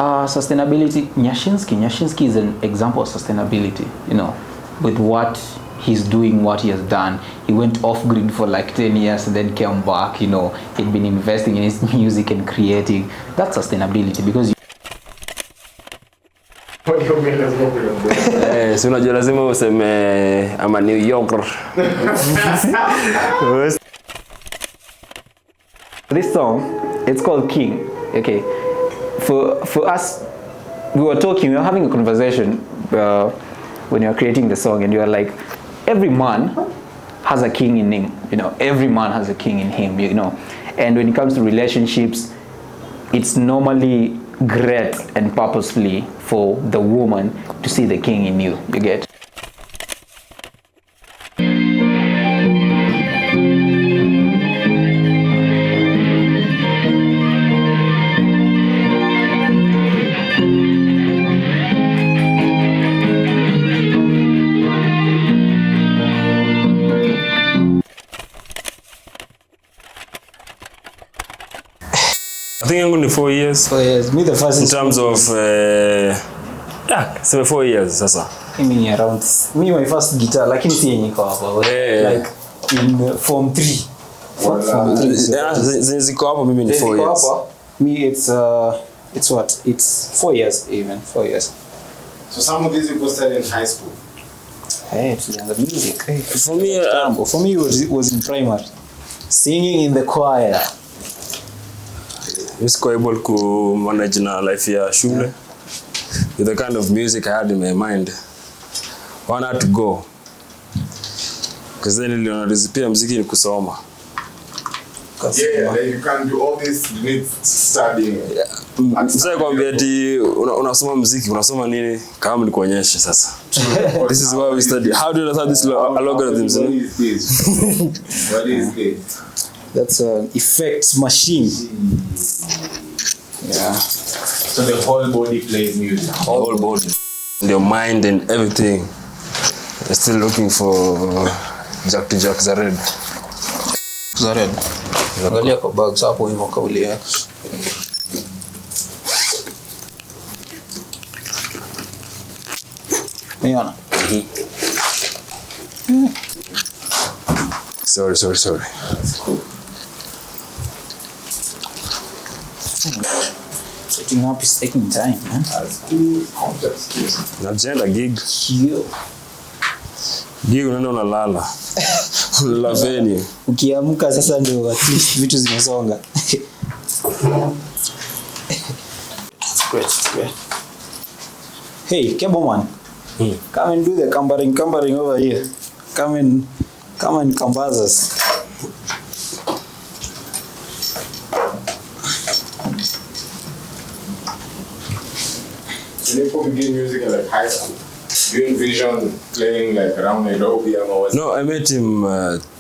Sustainability. Nyashinsky is an example of sustainability. You know, with what he's doing, what he has done. He went off grid for like 10 years and then came back. You know, he'd been investing in his music and creating. That's sustainability because. Si unajua lazima useme ama New Yorker. This song, it's called King. Okay, for us, we were having a conversation when you were creating the song, and you were like, every man has a king in him. You know, every man has a king in him. You know, and when it comes to relationships, it's normally great and purposefully for the woman to see the king in you. You get? I think I'm going to 4 years. 4 years. Me the first. In terms of, so 4 years. Sasa. I mean around. Me my first guitar, like in seeing like in Form 3. Form 3. Yeah, ziko hapo mimi ni 4 years. Me it's what? It's 4 years even. 4 years. So some of these people started in high school. Hey, the music. Hey. For me, it was in primary. Singing in the choir. I was able to manage na life ya shule. With the kind of music I had in my mind, why not to go? Because then nilionalizipia muziki ni kusoma. Yeah, you can do all this, you need studying. Msaya kwambia ati unasoma muziki, unasoma nini? Kama nikuonyeshe sasa. This is why we study. How do you understand this algorithms? What is this? What is this? That's an effects machine. Yeah. So the whole body plays music. The whole body, your mind and everything. They're still looking for Jack Zared. Zared. Angalia kwa bags hapo hivyo kauli yake. Niona. Sorry. Setting up is taking time, man. Najenda gig. Yo. Gig unaenda unalala. Laveni. Ukiamka sasa ndio at least vitu zimesonga. Great. Hey, Kebo man. Come and do the cumbering over here. Come and cambaz us. When you begin music in like high school, do you envision playing like around Nairobi or what? No, I met him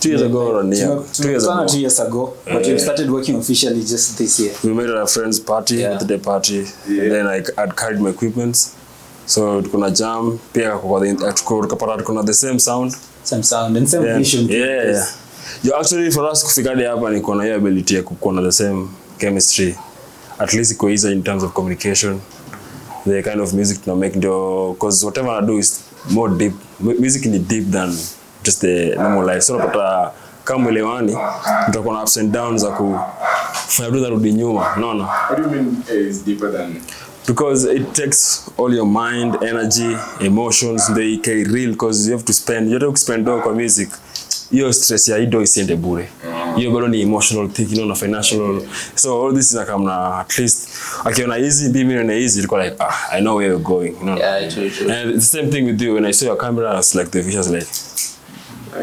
2 years ago or near. 2 years ago. 2 years ago, but you started working officially just this year. We met at a friend's party, birthday party. Yeah. And then I'd carried my equipments. So tukuna jam, pia tukapata the same sound. Same sound and same vision. Yeah. You actually for us kufika hapa niko na hiyo ability ya kuona the same chemistry. At least iko easy in terms of communication. The kind of music to make because whatever I do is more deep. Music is deep than just the normal life. So napata kama elewani tutakuwa na ups and downs za kufanya vitu rudi nyuma. No. What do you mean is deeper than? Because it takes all your mind, energy, emotions, they can real because you have to spend kwa music. Your stress ya ido isiende bure. Hiyo bado ni emotional thing, you know, na financial. So all this is like at least akiona easy, be me on easy, it's like I know where you're going, you know. Yeah, true. And the same thing with you. When I saw your camera, I was like the vision like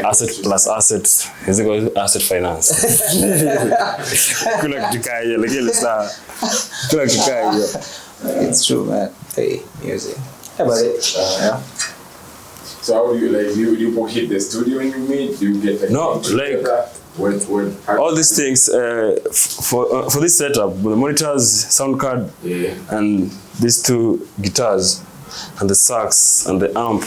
asset plus asset is equal to asset finance. Kula kitu hiyo, lakini sasa kula kitu hiyo. It's true, man. Hey, music. How about it? Yeah. So how do you like? Do you hit the studio when you meet? Do you get like? No, like all these things for this setup, the monitors, sound card, and these 2 guitars, and the sax and the amp,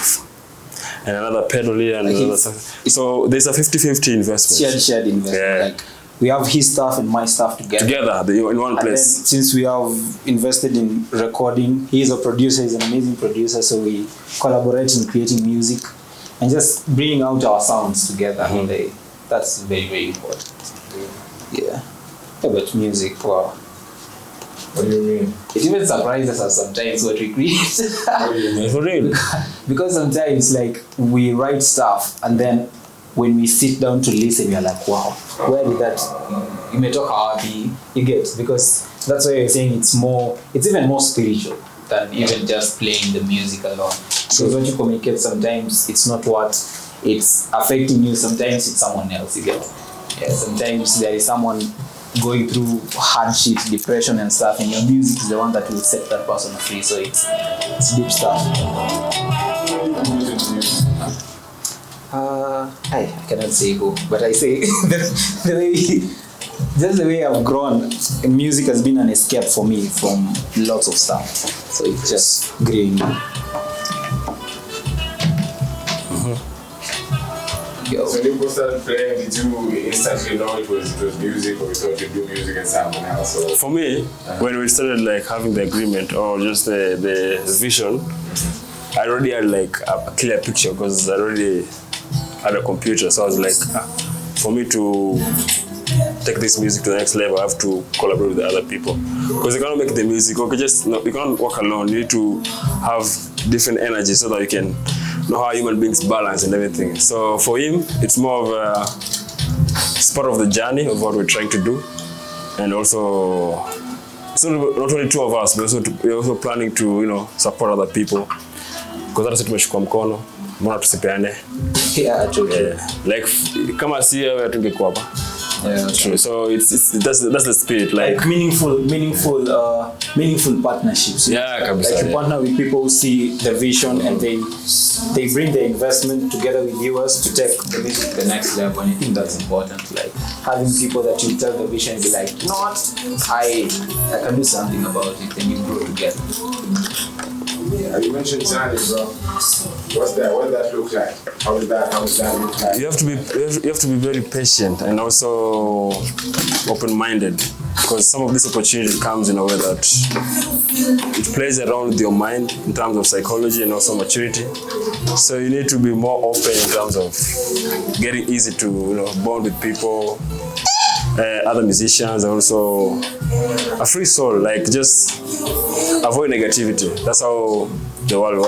and another pedal here and another. So there's a 50-50 investment. Shared investment. Yeah. Like we have his stuff and my stuff together. In one And place. then, since we have invested in recording, he's a producer, he's an amazing producer, so we collaborate in creating music and just bringing out our sounds together. That's very, very important. Yeah. But music, wow. What do you mean? It even surprises us sometimes what we create. What do you mean? For real. Because sometimes like we write stuff and then when we sit down to listen, we are like, wow, where did that imetoka wapi? You get, because that's why you're saying it's even more spiritual than even just playing the music alone. Because what you communicate sometimes it's not what it's affecting you, sometimes it's someone else, you get. Yeah, sometimes there is someone going through hardship, depression and stuff, and your music is the one that will set that person free. So it's deep stuff. I cannot say who, but I say the way I've grown, music has been an escape for me from lots of stuff. So it's just grew in me. So when you started playing, did you instantly know it was music, or you thought you'd do music and something else? Or? For me, when we started like having the agreement or just the vision, I already had like a clear picture because I already had a computer. So I was like, for me to take this music to the next level, I have to collaborate with other people. Because you cannot make the music, you can't work alone. You need to have different energy so that you can know how human beings balance and everything. So for him, it's more of it's part of the journey of what we're trying to do. And also, it's not only two of us, but we're also planning to, support other people. Because hata sisi tumeshukua mkono, mbona tusipeane? Yeah, true. Like kama si wewe tungekuwa hapa. Yeah, true. So that's the spirit, like meaningful partnerships. Yeah, kabisa. Like you partner with people who see the vision and they bring the investment together with viewers to take the music to the next level. And I think that's important. Like having people that you tell the vision and be like, you know what, I can do something about it, and you grow together. Yeah, you mentioned journey, bro. What's that? What does that look like? How does that look like? You have to be very patient and also open-minded, because some of this opportunity comes in a way that it plays around with your mind in terms of psychology and also maturity. So you need to be more open in terms of getting easy to bond with people, other musicians, and also a free soul. Like just avoid negativity. That's how the world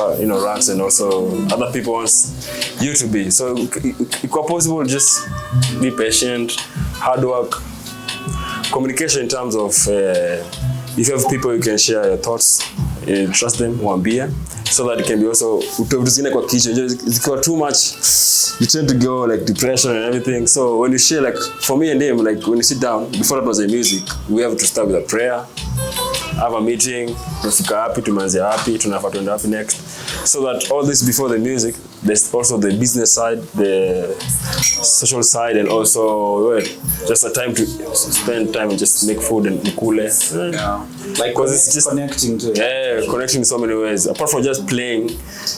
runs, and also other people wants you to be. So if possible, just be patient, hard work, communication in terms of if you have people you can share your thoughts, trust them, waambie, so that it can be also kwa kichwa. It's too much, you tend to go like depression and everything. So when you share, like for me and him, like when you sit down, before that was the music, we have to start with a prayer, have a meeting, tunafika happy, tumeanzia happy, tunafaa tuende happy next. So that all this before the music, there's also the business side, the social side, and also just a time to spend time and just make food and cool. Yeah. Like because it's just connecting to it. Yeah, connecting in so many ways. Apart from just playing,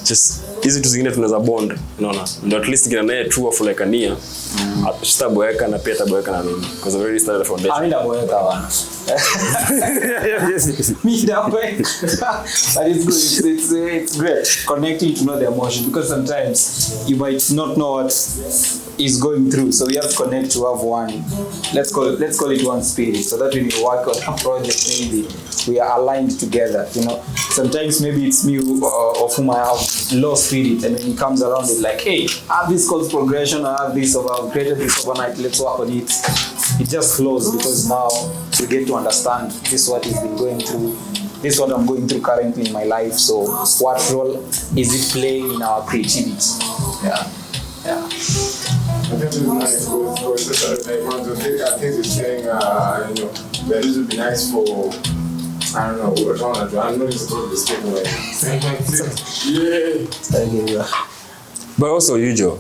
just easy to zingine tunaweza bond, unaona. Ndio at least kina naye tour for like a year. Tutaboeka na pia taboeka na mimi because I already started the foundation. Mimi ndaboeka bana. Mimi ndaboeka. But it's great connecting to know the emotion, because sometimes you might not know what is going through, so we have to connect to have one, let's call it one spirit, so that when we work on a project, maybe we are aligned together. Sometimes maybe it's me of whom I have low spirit, and when it comes around it's like, hey, I have this called progression, I have this, I've created this overnight, let's work on it. It just flows, because now we get to understand this is what he's been going through, this is what I'm going through currently in my life, so what role is it playing in our creativity? Yeah. I think it's nice I think it's saying, that it would be nice for, I don't know, I'm not supposed to be speaking like yeah. But also, Yujo,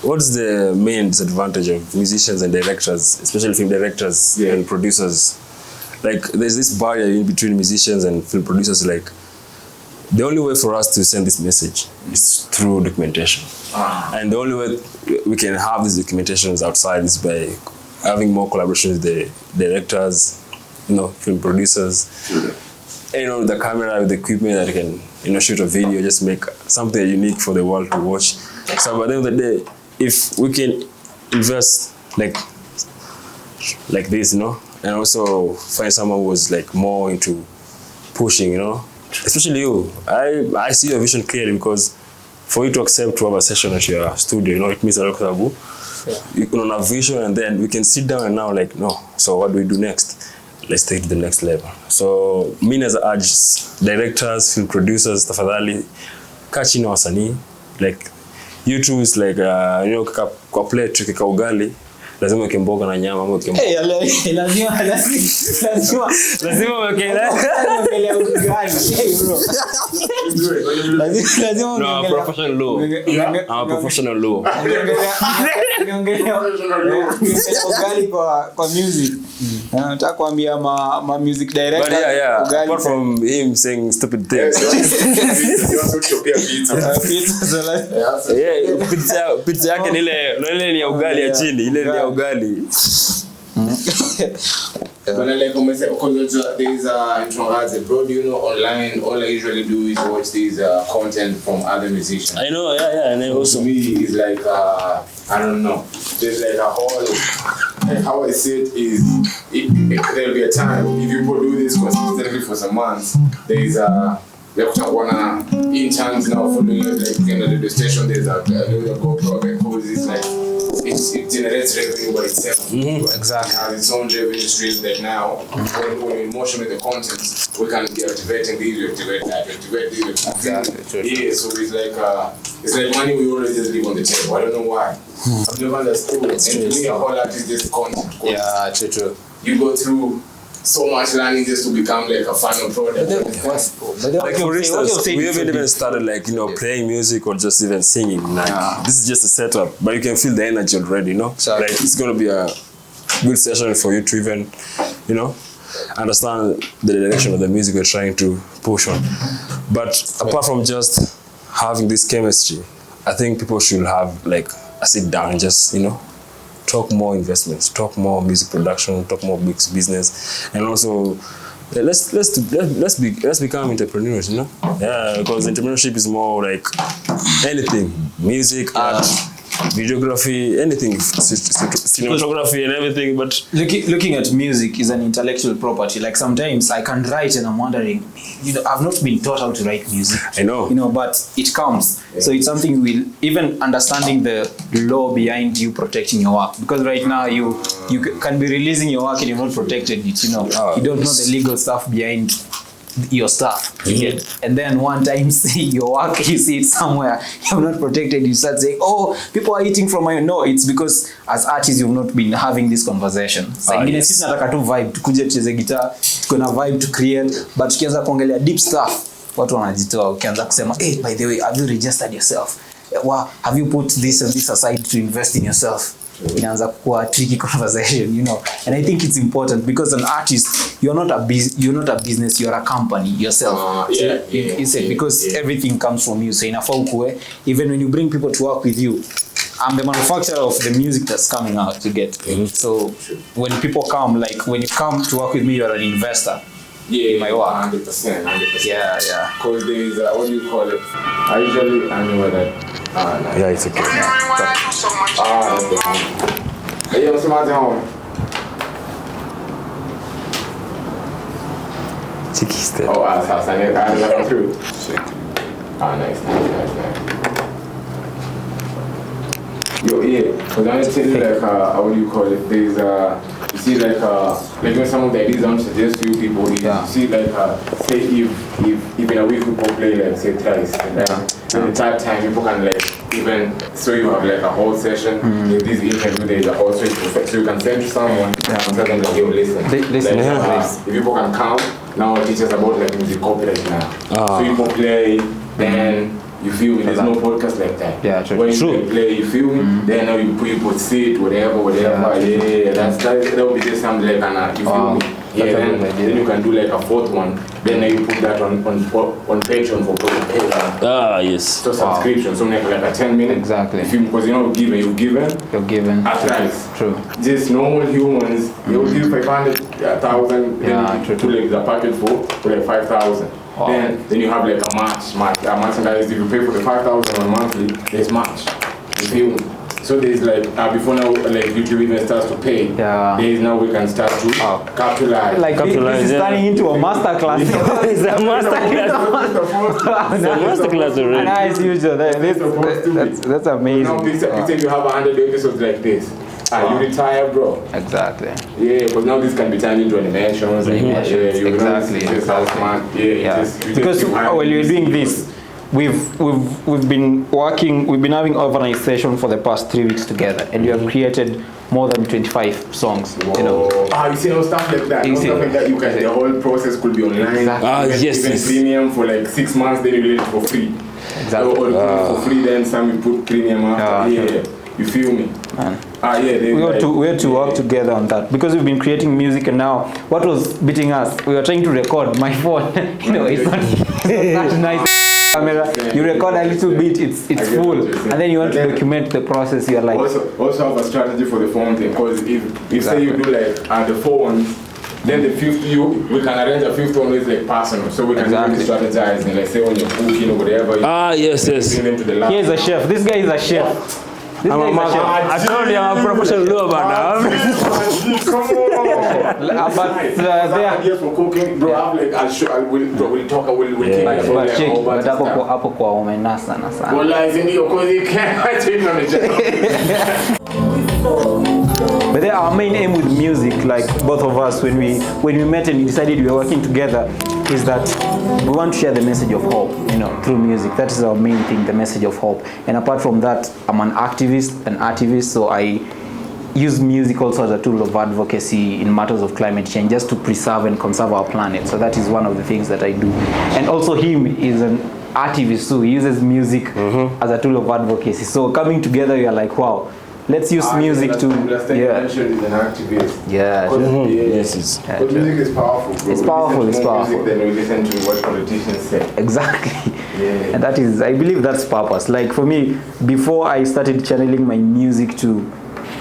what's the main disadvantage of musicians and directors, especially film directors and producers? Like, there's this barrier in between musicians and film producers. Like, the only way for us to send this message is through documentation. And the only way we can have these documentations outside is by having more collaboration with the directors, film producers, and, the camera with the equipment that can, shoot a video, just make something unique for the world to watch. So by the end of the day, if we can invest like this, and also find someone who was like more into pushing, especially you. I see your vision clearly, because for you to accept to have a session at your studio, it means a lot of you can have a vision, and then we can sit down and now so what do we do next? Let's take it to the next level. So mimi as urge directors, film producers, tafadhali kaa chini na wasanii, like you choose like kwa plate kika ugali lazima weke mboga na nyama ama weke lazima weke ugali bro. Lazima professional law. Ugali kwa music. Nataka kuambia ma music director. But apart from him saying stupid things. Pizza yake ni ile ni ya ugali ya chini, ile ni ya ugali. But like because there's bro, online all I usually do is watch these content from other musicians. I know, and then also to me is like I don't know. There's like a whole like how I see it is there'll be a time if you do this consistently for some months, there's wanna interns now following like the station. There's a GoPro because it's like it generates revenue by itself. Exactly. Has its own revenue stream that now when we motion with the content, we can be activating these, we activate that, we activate these. Exactly. Yeah, so it's like money we always just leave on the table. I don't know why. I've never understood. And to me, a whole lot is just content. Yeah, true. You go through so much learning just to become like a final product. Like for instance, we haven't even started playing music or just even singing. This is just a setup, but you can feel the energy already, Exactly. Like it's gonna be a good session for you to even, understand the direction of the music we're trying to push on. But apart from just having this chemistry, I think people should have like a sit down and just, talk more investments, talk more music production, talk more business, and also let's become entrepreneurs, Yeah, because entrepreneurship is more like anything, music, art, videography, anything, cinematography and everything. But looking at music is an intellectual property. Like sometimes I can write and I'm wondering, I've not been taught how to write music. I know. But it comes. So it's something even understanding the law behind you protecting your work. Because right now you can be releasing your work and you've not protected it. You don't know the legal stuff behind your stuff. And then one time see your work, you see it somewhere, you're not protected, you start saying, oh, people are eating from my... No, it's because as artists you've not been having this conversation. Sisi nataka tu vibe, tukuje tucheze guitar, kuna vibe to create, but tukianza kuongelea deep stuff, watu wanajitoa, ukianza kusema, hey, by the way, have you registered yourself? Have you put this and this aside to invest in yourself? Inaanza kuwa tricky conversation, and I think it's important because an artist, you're not a business, you're a company yourself. Because everything comes from you. So inafaa ukue, even when you bring people to work with you, I'm the manufacturer of the music that's coming out, you get. So when people come, like when you come to work with me, you're an investor. Yeah, my work. 100%. Yeah. Because there is what do you call it? I know what that. No. Yeah, it's okay. That's the one. Hey, what's the matter, home? Cheeky step. Oh, I never through. Nice. Yo, yeah. Because I'm gonna tell you like what do you call it? There's you see like when some of the ideas don't suggest to you people, you see like say if in a week people play like say thrice, and the third time people can like even so you have like a whole session. If this interview there is a whole session, so you can send to someone and tell them like, yo, listen. If people can come now, teach us about like music copyright now. So you can play, then you feel me? There's no podcast like that. Yeah, true. When you play, you feel me? Then now you put sit, whatever. Yeah, that will be just something like you feel me? Yeah, That's a then, good idea. then you can do like a fourth one. Then you put that on Patreon for people to pay. Yes. So subscription, so like a 10-minute. Exactly. Because you know, you've given. You're given. At times. True. Just normal humans, you will give 500, 1,000, Yeah, then true. you put like the package for like 5,000. Wow. Then you have like a match. Merchandise, if you pay for the 5,000 on monthly, there's match. You feel me? So there's like, before now, like YouTube even starts to pay, Yeah. there's now we can start to capitalize. Like this is turning into a master class. It's a masterclass. It's a masterclass already. Nice, usual. That's amazing. Now, let's say you have 100 episodes like this. You retire, bro. Exactly. Yeah, but now this can be turned into animations. Animations, Yeah, you exactly, know, exactly. Yeah. Because while you're doing this, we've been having organization for the past 3 weeks together, and we have created more than 25 songs. You know. You see, no stuff like that. You see. Stuff like that. You can. The whole process could be online. Exactly. Even premium for like 6 months. Then you get it for free. Exactly. Or you put it for free. Then some you put premium after. Yeah. You feel me? Man. We had to work together on that because we've been creating music, and now what was beating us? We were trying to record. My phone, you know, it's not that nice camera. You record a little bit, it's full, and then you want to document the process. You're like also have a strategy for the phone thing, because if say you do like the 4 ones, then the fifth we can arrange a fifth one is like personal, so we can really strategize and like say when you're cooking or whatever. Yes. Bring them to the lab. Here's a chef. This guy is a chef. This guy is a chef. I told you I'm a professional lover now. But ideas for cooking, bro. I'm like, we'll talk. We'll but check, but hapo kwa umenasa na sana. Well, I think you can't change on the But then our main aim with music, like both of us, when we met and decided we were working together, is that we want to share the message of hope, you know, through music. That is our main thing, the message of hope. And apart from that, I'm an activist, so I use music also as a tool of advocacy in matters of climate change, just to preserve and conserve our planet. So that is one of the things that I do. And also him is an artist, so he uses music as a tool of advocacy. So coming together, you're like, wow, let's use music to is an activist. Yeah. Yes, But music is powerful, bro. It's powerful, it's powerful. Music, then we listen to what politicians say. Exactly. Yeah. And that is, I believe that's purpose. Like for me, before I started channeling my music to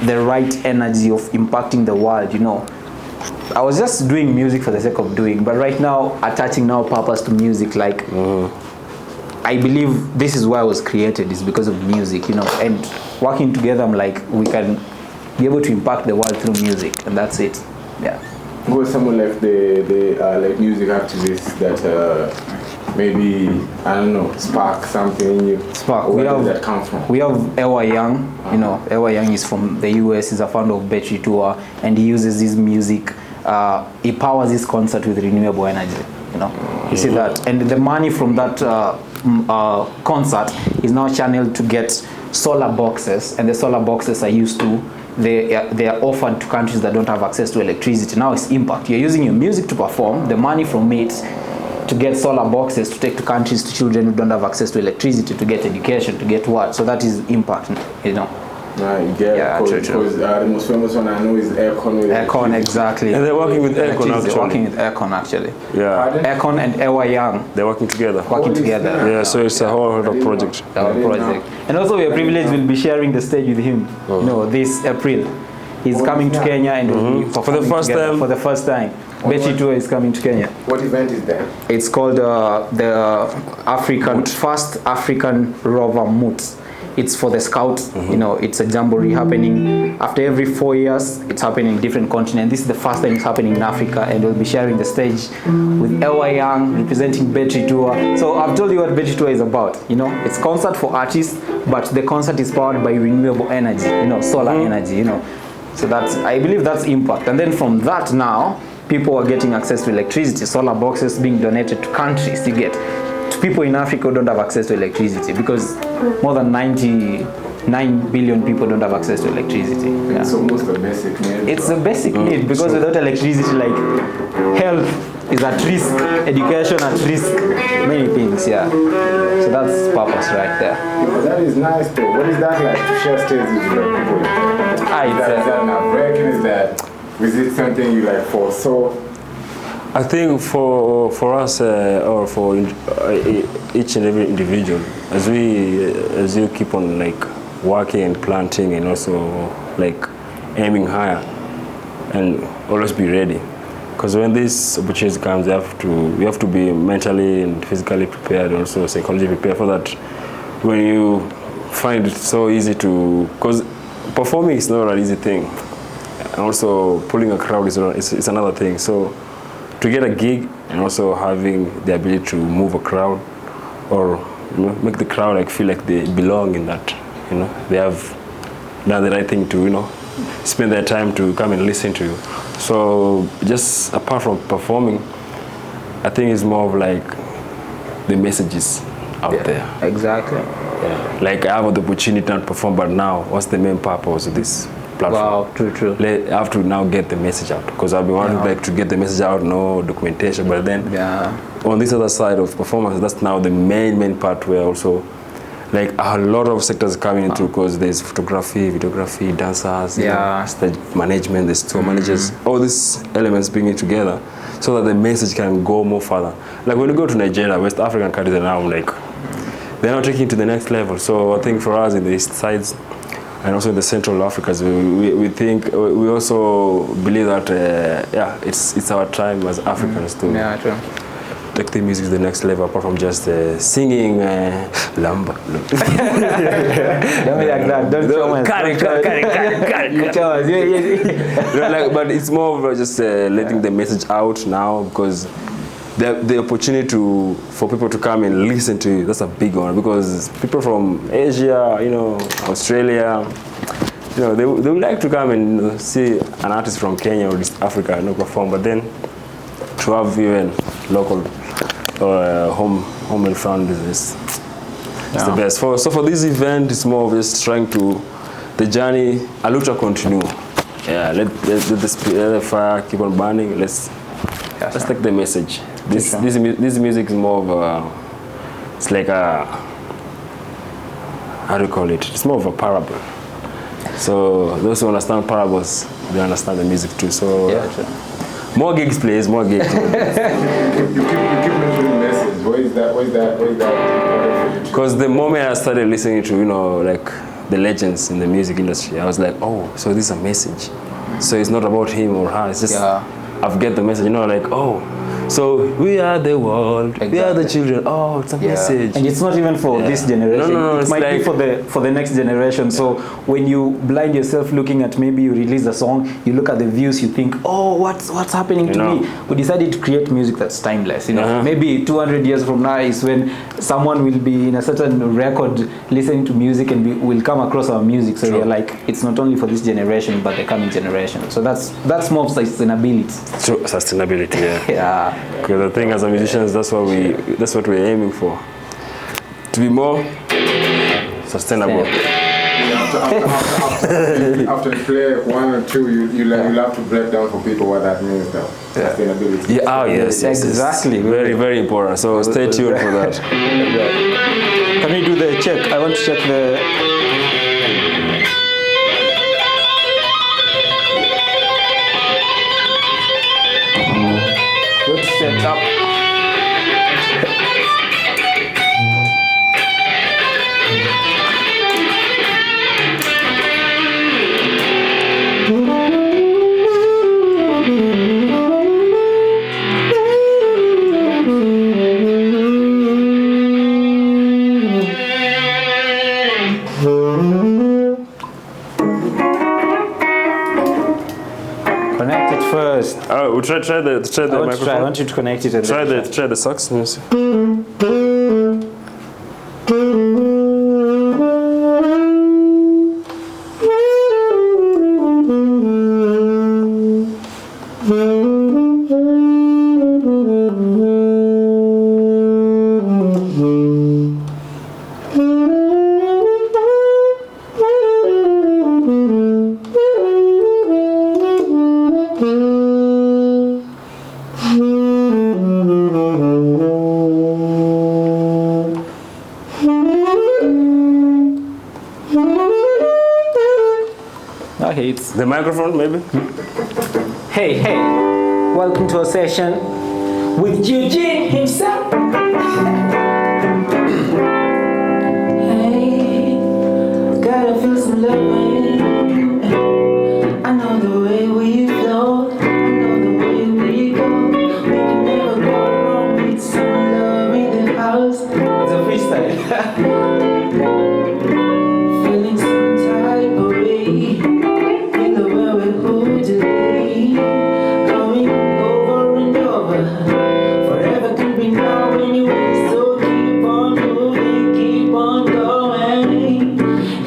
the right energy of impacting the world, you know, I was just doing music for the sake of doing. But right now, attaching now purpose to music, like I believe this is why I was created, is because of music, you know. And working together, I'm like, we can be able to impact the world through music, and that's it. Yeah. Go someone like the like music activists that maybe, I don't know, spark something in you. Spark. Where does that come from? We have Ewa Young. You know, Ewa Young is from the US. He's a founder of Battery Tour, and he uses his music. He powers his concert with renewable energy. You know, you see that, and the money from that concert is now channeled to get solar boxes, and the solar boxes are used to. They are offered to countries that don't have access to electricity. Now it's impact. You're using your music to perform. The money from it to get solar boxes to take to countries, to children who don't have access to electricity, to get education, to get what. So that is impact, you know. Yeah, true. Because the most famous one I know is Aircon. Aircon, exactly. And they're working with Aircon actually. They're working with Aircon actually. Yeah. Aircon and Ewa Young. They're working together. Yeah, so it's a whole other project. Our project. And also we are privileged, we'll be sharing the stage with him. You know, this April. He's coming to Kenya and we'll be For the first together time. For the first time. Betty Tour is coming to Kenya. What event is that? It's called the first African Rover Moots. It's for the scouts. You know, it's a jamboree happening after every 4 years. It's happening in different continents. This is the first time it's happening in Africa, and we'll be sharing the stage with Ewa Young representing Battery Tour. So I've told you what Battery Tour is about. You know, it's concert for artists, but the concert is powered by renewable energy. You know, solar energy. You know, so that's, I believe that's impact. And then from that now, people are getting access to electricity. Solar boxes being donated to countries. You get. People in Africa who don't have access to electricity, because more than 99 billion people don't have access to electricity. Yeah. It's almost a basic need. It's a basic need, because without electricity, like health is at risk, education at risk, many things. Yeah. So that's purpose right there. But that is nice though. What is that like to share stages with people? Is that nerve-wracking? Is it something you like foresaw? I think for us or for each and every individual, as you keep on like working and planting and also like aiming higher and always be ready, because when this opportunity comes, you have to be mentally and physically prepared, and also psychologically prepared for that. When you find it so easy to, because performing is not an easy thing, and also pulling a crowd is another thing. So to get a gig and also having the ability to move a crowd, or make the crowd like feel like they belong in that, they have done the right thing to spend their time to come and listen to you. So just apart from performing, I think it's more of like the messages out there. Exactly. Yeah. Like I have the opportunity to perform, but now what's the main purpose of this platform? Wow, true. I have to now get the message out, because I've been wanting like to get the message out, no documentation, but then on this other side of performance, that's now the main part where also like a lot of sectors coming into, because there's photography, videography, dancers, stage management, there's tour managers, all these elements bringing together so that the message can go more further. Like when you go to Nigeria, West African countries are now like, they're now taking it to the next level. So I think for us in the east sides and also in the Central Africas, we think, we also believe that it's our time as Africans to take the music to the next level, apart from just singing lamba. Don't be like that. Don't show me. But it's more of just letting the message out now, because the opportunity for people to come and listen to you, that's a big one, because people from Asia, Australia, they would like to come and see an artist from Kenya or East Africa perform, but then to have even local home and found business, it's the best. So for this event, it's more of just trying to, the journey, a lucha continue. Yeah, let the fire keep on burning. Let's take the message. This music is more of it's like how do you call it? It's more of a parable. So those who understand parables, they understand the music too. So more gigs, please, more gigs. You keep mentioning message. Why is that important for you? Because the moment I started listening to, like the legends in the music industry, I was like, oh, so this is a message. So it's not about him or her. It's just I've get the message. Like, oh, so we are the world, we are the children. Oh, it's a message. And it's not even for this generation. No, it might be for the next generation. So when you blind yourself looking at, maybe you release a song, you look at the views, you think, oh, what's happening to me? We decided to create music that's timeless. Maybe 200 years from now is when someone will be in a certain record listening to music and will come across our music. So you're like, it's not only for this generation but the coming generation. So that's more sustainability. True, sustainability. Yeah. Because the thing, as a musicians, that's what we're aiming for, to be more sustainable. After you play one or two, you'll have to break down for people what that means, though. Sustainability. Yes, exactly. Very, very important. So stay tuned for that. Can we do the check? I want to check the. Good setup. Connect it first. Oh, we'll try the microphone. I want you to connect it. Try the sax. Okay, it's The microphone, maybe? hey. Welcome to a session with Eugene himself. Hey, gotta feel some loving. I know the way we flow. I know the way we go. We can never go wrong with some love in the house. It's a freestyle. Feeling some type of way. In the way we hold today. Going over and over. Forever can be now when you wait. So keep on moving, keep on going.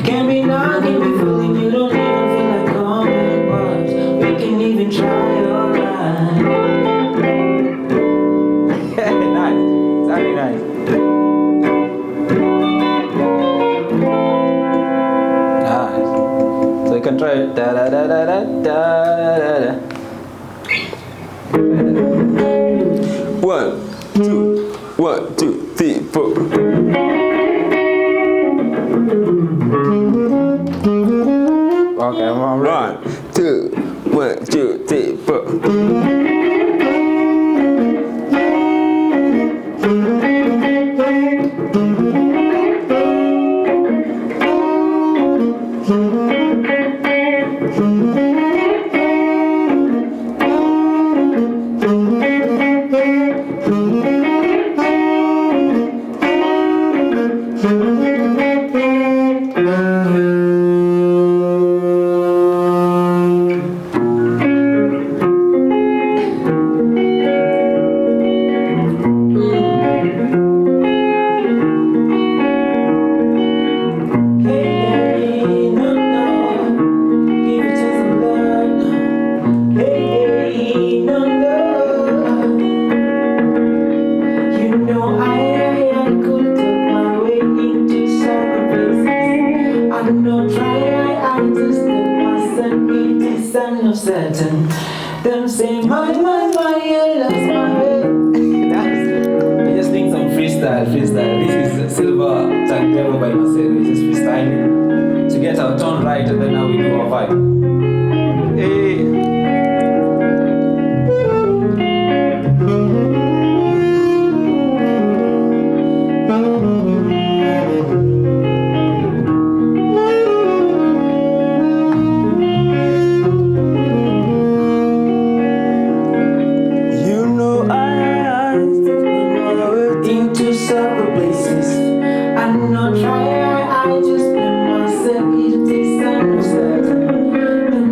Can be now, can be fooling. You don't even feel like coming, but we can even try, alright. Nice, very nice. Nice. So you can try it. Da da da da da da da. 1, 2, 1, 2, 3, 4. Okay, I'm ready. 1, 2, 1, 2, 3, 4. Hey, no, no, give it to some love now. Hey, no, no, you know I could talk my way into some places. I'm not trying, I just let myself it is uncertain. Them say, my, you lost my way. I just think some freestyle. This is Silver Tag Devil by myself. It's just freestyling to get our tone right, and then now we do our vibe. Hey. You know I Into several places. I'm not trying, I just let myself it is uncertain. Them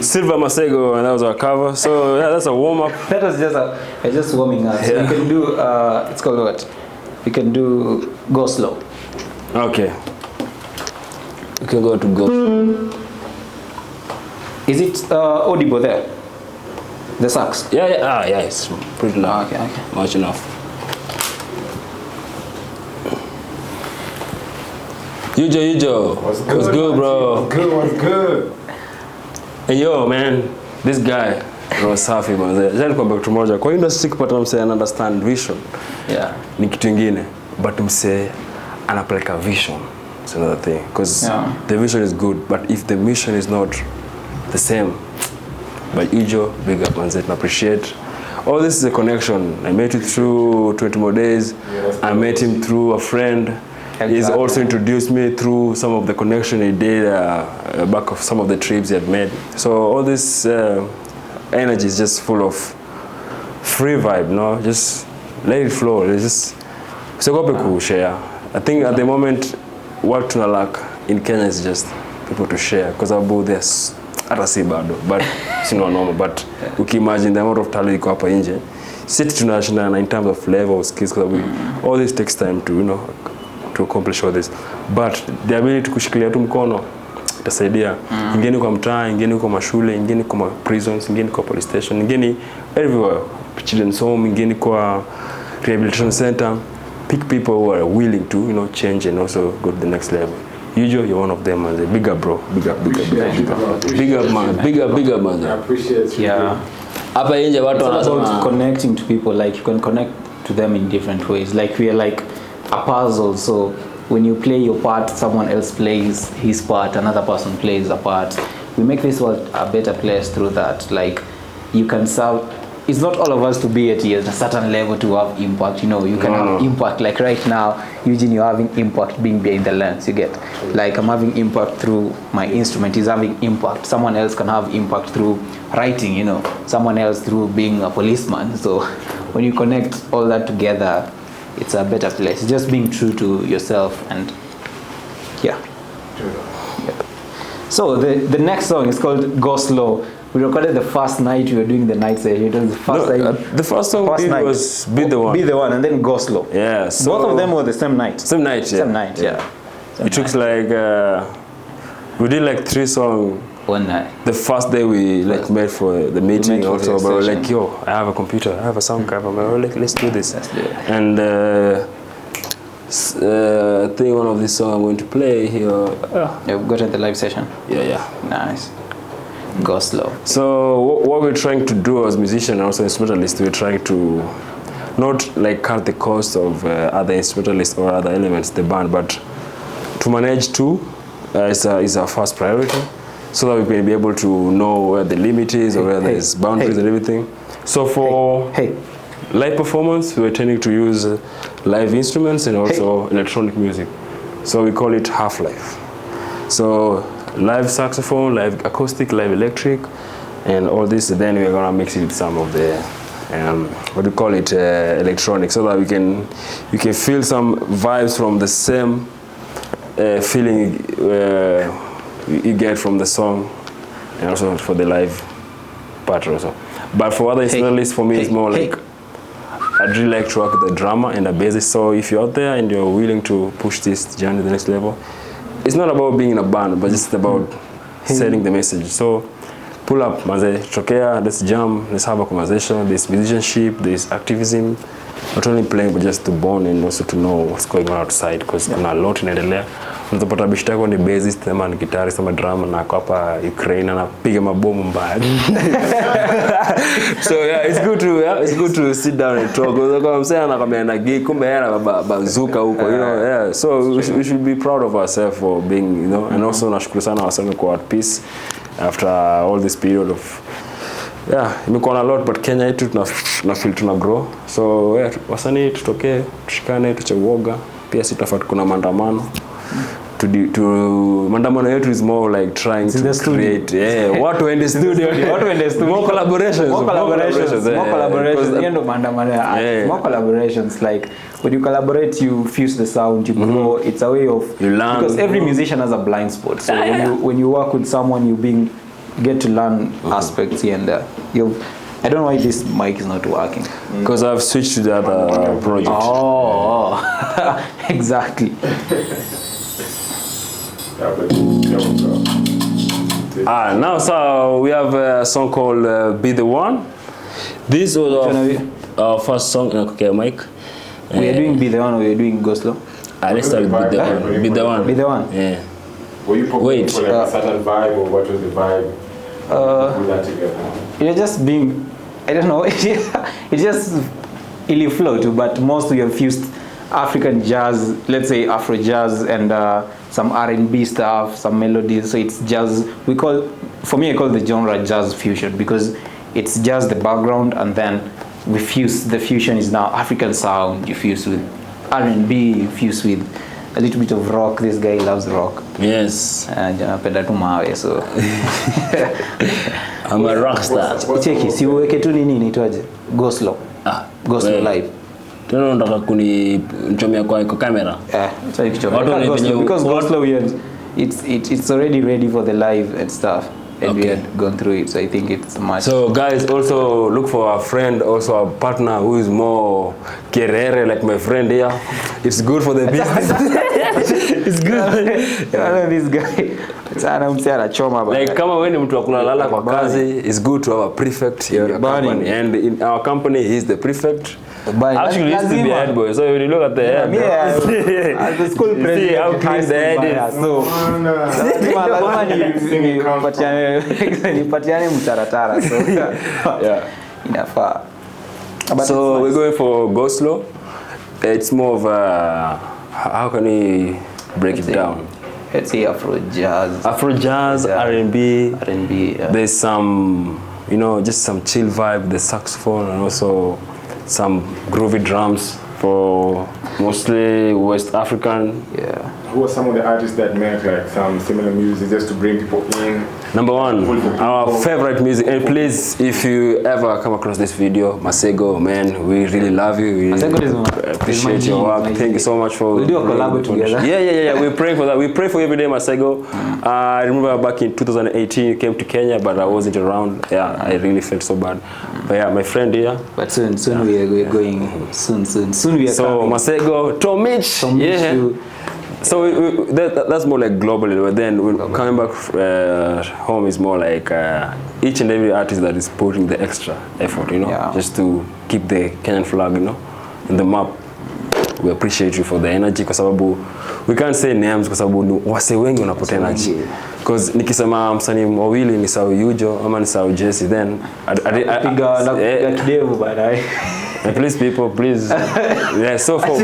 Silver Masego, and that was our cover. So yeah, that's a warm up. That was just warming up. So Yeah. you can do it's called what? You can do Go Slow. Okay. You can go to Go. Is it audible there? The sax? Yeah, it's pretty loud. Okay. Much enough. Yujo. What's good, bro? What's good? Hey, yo, man, this guy was safi man. Jana kwa back tomorrow. Kwa industry kupata mse ana understand vision. Yeah. Ni kitu kingine. But mse anapeleka vision. It's another thing. Because the vision is good, but if the mission is not the same. But Yujo, big up man. I appreciate. All this is a connection. I met you through 20 More Days. I met him through a friend. Exactly. He's also introduced me through some of the connection he did back of some of the trips he had made. So all this energy is just full of free vibe, no? Just let it flow. It's just share. I think at the moment what tuna lack in Kenya is just people to share because about this hata si bado but sino normal but ukimagine the amount of talent iko hapa nje sisi tunashindana in terms of level skills because all this takes time to to accomplish all this but the ability kushikilia tu mkono itasaidia ingine kwa mtaa ingine kwa mashule ingine kwa prisons ingine kwa police station ingine everywhere children's home ingine kwa rehabilitation center pick people who are willing to change and also go to the next level. Usually you're one of them, man. Big up, bro. Big up, man. Big up, man. I appreciate you. Yeah. Hapa nje watu wanasema about connecting to people, like you can connect to them in different ways. Like we are like a puzzle, so when you play your part, someone else plays his part, another person plays a part. We make this world a better place through that. Like you can serve. It's not all of us to be at a certain level to have impact. You can have impact. Like right now, Eugene, you're having impact being behind the lens. You get, like I'm having impact through my instrument. He's having impact. Someone else can have impact through writing. Someone else through being a policeman. So when you connect all that together, it's a better place. Just being true to yourself and yeah. Yep. So the next song is called Go Slow. We recorded the first night we were doing the night session. It was the first night. The first song we did was Be the One. Be the One and then Go Slow. Yeah. So both of them were the same night. Same night, yeah. Same night, yeah. It took like we did like 3 songs. One night. The first day we made for the meeting for also, the but we're session. like, yo, I have a computer, I have a sound card, we're like, let's do this. Let's do it. And I think one of these songs I'm going to play here. Yeah, we got at the live session. Yeah. Nice. Go Slow. So what we're trying to do as musicians and also instrumentalists, we're trying to not like cut the cost of other instrumentalists or other elements, the band, but to manage two is our first priority, so that we can be able to know where the limit is or where there's boundaries and everything. So for live performance, we're tending to use live instruments and also electronic music. So we call it half-life. So live saxophone, live acoustic, live electric, and all this. Then we're gonna mix it with some of the electronic, so that you can feel some vibes from the same feeling you get from the song, and also for the live part also. But for other instrumentalists, for me, it's more like I'd really like to work with the drama and the bassist. So if you're out there and you're willing to push this journey to the next level, it's not about being in a band, but just about sending the message. So pull up, manze, tokea, let's jam, let's have a conversation. There's musicianship, there's activism, not only playing but just to bond and also to know what's going on outside, because kuna a lot inaendelea. Unapata bishta kwa ni bassist ama ni guitarist ama drama na kwa hapa Ukraine anapiga mabomu mbaya. So yeah, it's good to sit down and talk. Because I'm saying anakwambia na gig kumbe yana bazuka huko, yeah. So we should be proud of ourselves for being, and also nashukuru sana wasanii kwa at peace after all this period of imekuwa a lot, but Kenya yetu tuna feel tuna grow. So yeah, wasanii tutokee, tushikane, tucheuoga. Pia sitafat kuna maandamano. Maandamano yetu is more like trying to create watu in the studio, more collaborations, more collaborations. Like when you collaborate, you fuse the sound, you grow. It's a way of, you learn, because every musician has a blind spot. So when you work with someone, you get to learn aspects here and there. I don't know why this mic is not working. Because I've switched to the other project. Oh, exactly. Now so we have a song called Be The One. This was our first song. Okay, Mike. We are doing Be The One or we are doing Go Slow? Let's start with Be The One. Be The One. Be The One? Yeah. Were you preparing for like a certain vibe, or what was the vibe? Put that together. You're just being, I don't know, it just really flow too, but most we have fused African jazz, let's say Afro jazz, and some R&B stuff, some melodies. So it's jazz. For me, I call the genre jazz fusion because it's just the background, and then we fuse. The fusion is now African sound. You fuse with R&B, you fuse with a little bit of rock. This guy loves rock. Yes. Napenda tu mawe, so I'm a rock star. Cheki, si uweke tu nini inaitwaje? Go Slow. Go Slow live. Tena unataka kunichomea kwa kamera? Sorry kichomea. Because Go Slow it's already ready for the live and stuff. And we had gone through it, so I think it's much. So guys, also look for a friend, also a partner who is more kerere like my friend here. It's good for the business. It's good. This guy. Like kama wewe ni mtu wa kulalala kwa kazi, it's good to have a prefect in your company. And in our company, he's the prefect. Actually, he used to be head boy. So when you look at the head, as the school president, see how clean the head is. So, nipatiane mtaratara. So yeah. Inafaa. So we're going for Go Slow. It's more of a, how can we break it down? Let's say Afro jazz. Afro jazz, R&B. R&B. Yeah. There's some, just some chill vibe, the saxophone, and also some groovy drums for mostly West African. Yeah. Who are some of the artists that make like some similar music just to bring people in? Number one, our favorite music. And please, if you ever come across this video, Masego, man, we really love you. We appreciate your work. Thank you so much for. We'll do a collab together. Yeah. We pray for that. We pray for you every day, Masego. I remember back in 2018, you came to Kenya, but I wasn't around. Yeah, I really felt so bad. But yeah, my friend here. But soon we're going. Soon we are coming. Masego, Tomich. Yeah. So that's more like globally, but then coming back home is more like each and every artist that is putting the extra effort, just to keep the Kenyan flag, in the map. We appreciate you for the energy, kwa sababu we can't say names kwa sababu wase wengi wanapotea energy. Because nikisema msanii wawili ni Sao Yujo ama ni Sao Jesse, then piga kidevu baadaye. Please people, please. Yeah, so for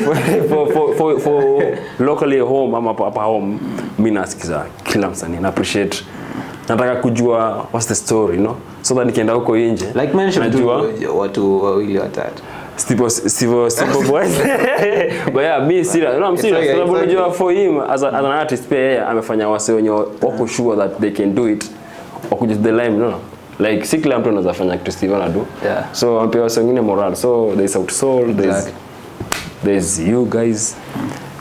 locally home ama hapa home, mimi nasikiza kila msanii na appreciate. Nataka kujua what's the story, so that nikienda huko nje. Like mention watu wawili watatu. Simple boys. But yeah, me serious. No, I'm serious. Sababu unajua for him as an artist pia yeye amefanya wase wenye wako sure that they can do it. Wako just the line, Like si kila mtu anaweza fanya kitu Steve anadu. Yeah. So ampia wase wengine moral. So there's Out Soul, there's you guys.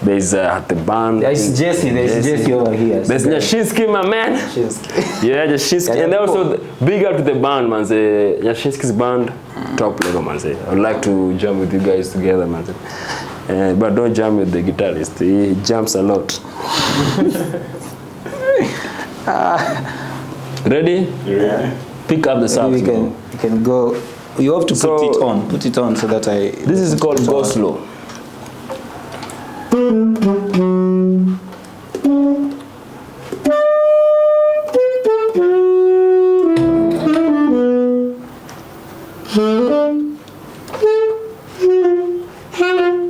There's the band. There's Jesse over here. There's Nyashinsky, my man. Yeah, Nyashinsky. And also big up to the band, man. Nyashinsky's band, top level, man. I would like to jam with you guys together, man. But don't jam with the guitarist. He jumps a lot. Ready? Yeah. Pick up the sound. We can go. You have to put it on so that I. This is called Go Slow.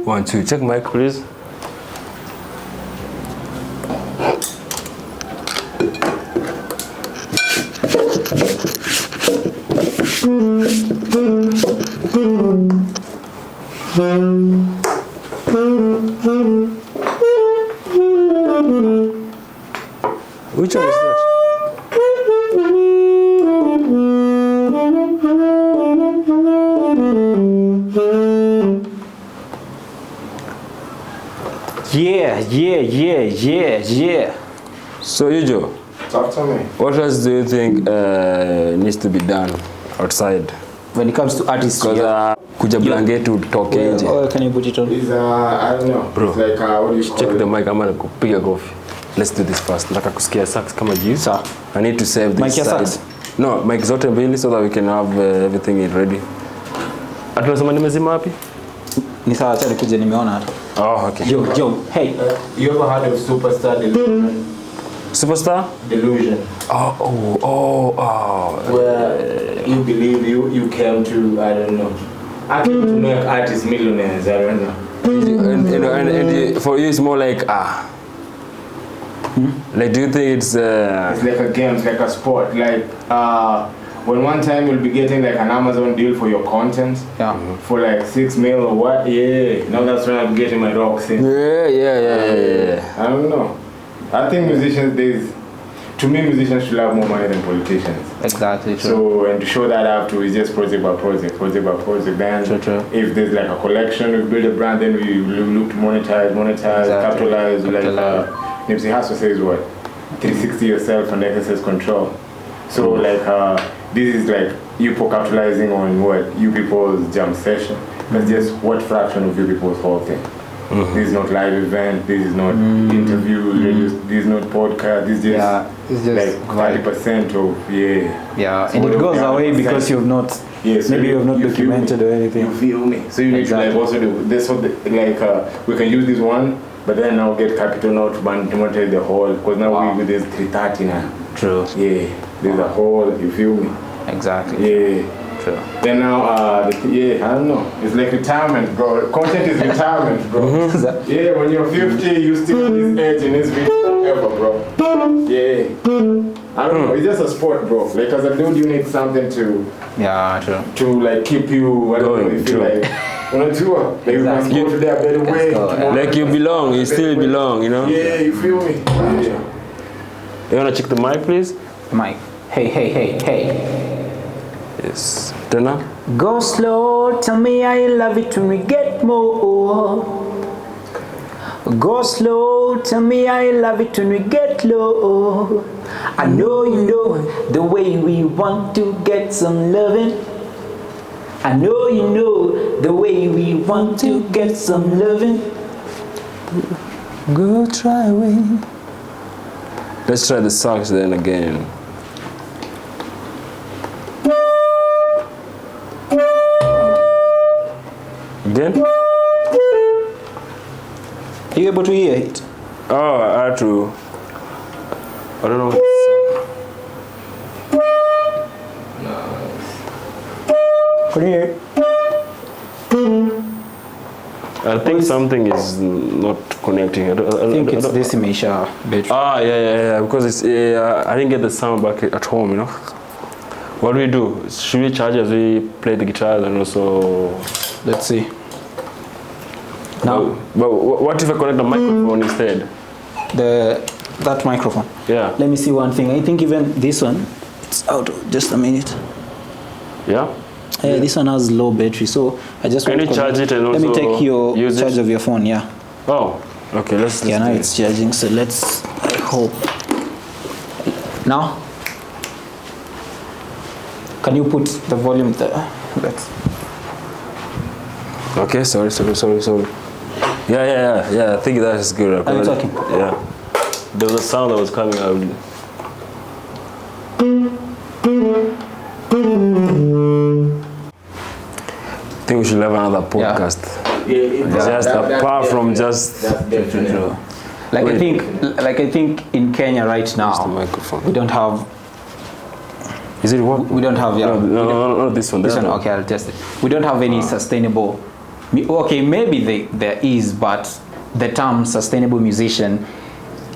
One, two, check mic, please. Which one is that? Yeah. So Yujo, Talk to me. What else do you think needs to be done outside? When it comes to artistry, Because kuja blanket utoke nje. oh, can you put it on? Is I don't know. Bro, It's like what do you call check it? the mic, ama nakupiga kofi. Let's do this first. Nataka kusikia sax kama juu. Sawa. I need to save this Mic ya side. sax? No, mic zote mbili so that we can have everything ready. Atunasema nimezima wapi? Ni sawa, acha nikuje, nimeona hata. Oh, okay. Yo, hey. You ever heard of superstar delusion? Superstar? Delusion. Where you believe you came to, I don't know. I came to make artists millionaires, I don't know. And for you it's more like like do you think it's It's like a game, it's like a sport. Like when one time you'll be getting like an Amazon deal for your content, Yeah. for like 6 mil or what? Yeah. Now that's when I'm getting my rocks in. yeah. I don't know. I think to me musicians should have more money than politicians. Exactly, true. So, and to show that out to is just project by project. Then True. if there's like a collection, we build a brand, then we look to monetize, Exactly. capitalize. Like Nipsey Hussle says what? 360 yourself and excess control. So like this is like you capitalizing on what you people's jam session. That's just what fraction of you people's whole thing. This is not live event. This is not interviews. This is not podcast. This is it's just like 30% of Yeah, So and it what goes we away have because said- you've not, Yes, maybe you've not feel documented me. or anything. You feel me? So you need to like Exactly. also do this. So we can use this one, but then now get capital now to monetize the whole. Because now Wow. we there's 330 now. True. Yeah, there's a whole. You feel me? Exactly. Yeah. True. Then now, I don't know. It's like retirement, bro. Content is retirement, bro. Yeah, when you're 50, you still this age in this video forever, bro. Yeah. I don't know. It's just a sport, bro. Like as a dude, you need something Yeah, true. like keep you. I don't know. Going, You feel true. like on a tour. Like Exactly. you must go to their better way. go, yeah. tomorrow. like you belong, you still belong, you know? Yeah, you feel me? Yeah. You wanna check the mic please? Mike. Hey. Yes. Tena? Go slow, tell me I love it when we get more. Go slow, tell me I love it when we get low. I know you know the way we want to get some loving. I know you know the way we want to get some loving. Go try away. Let's try the sax then again. Again? Are you able to hear it? Oh, I had to. I don't know. Can you hear it? I think something is not connecting. I think it's this Misha battery. Yeah. Because it's I didn't get the sound back at home, you know. What do we do? Should we charge as we play the guitars and also? Let's see. Now, But what if I connect the microphone instead? that microphone. Yeah. Let me see one thing. I think even this one, it's out. Just a minute. Yeah. This one has low battery, so I just Can want you to charge it and let me also take your use charge it? of your phone. Yeah. Oh. Okay. Let's. Yeah. Now do it's charging. So let's. I hope. Now. Can you put the volume there? Let's. Okay, sorry. Yeah, I think that is good. Are you talking? Yeah. There was a sound that was coming out. I think we should have another podcast. Just apart from just That's definitely. Like Wait. I think in Kenya right the now microphone. we don't have Is it what? we don't have No, this one. This that one, one. okay, I'll test it. We don't have any sustainable. Okay, maybe there is, but the term sustainable musician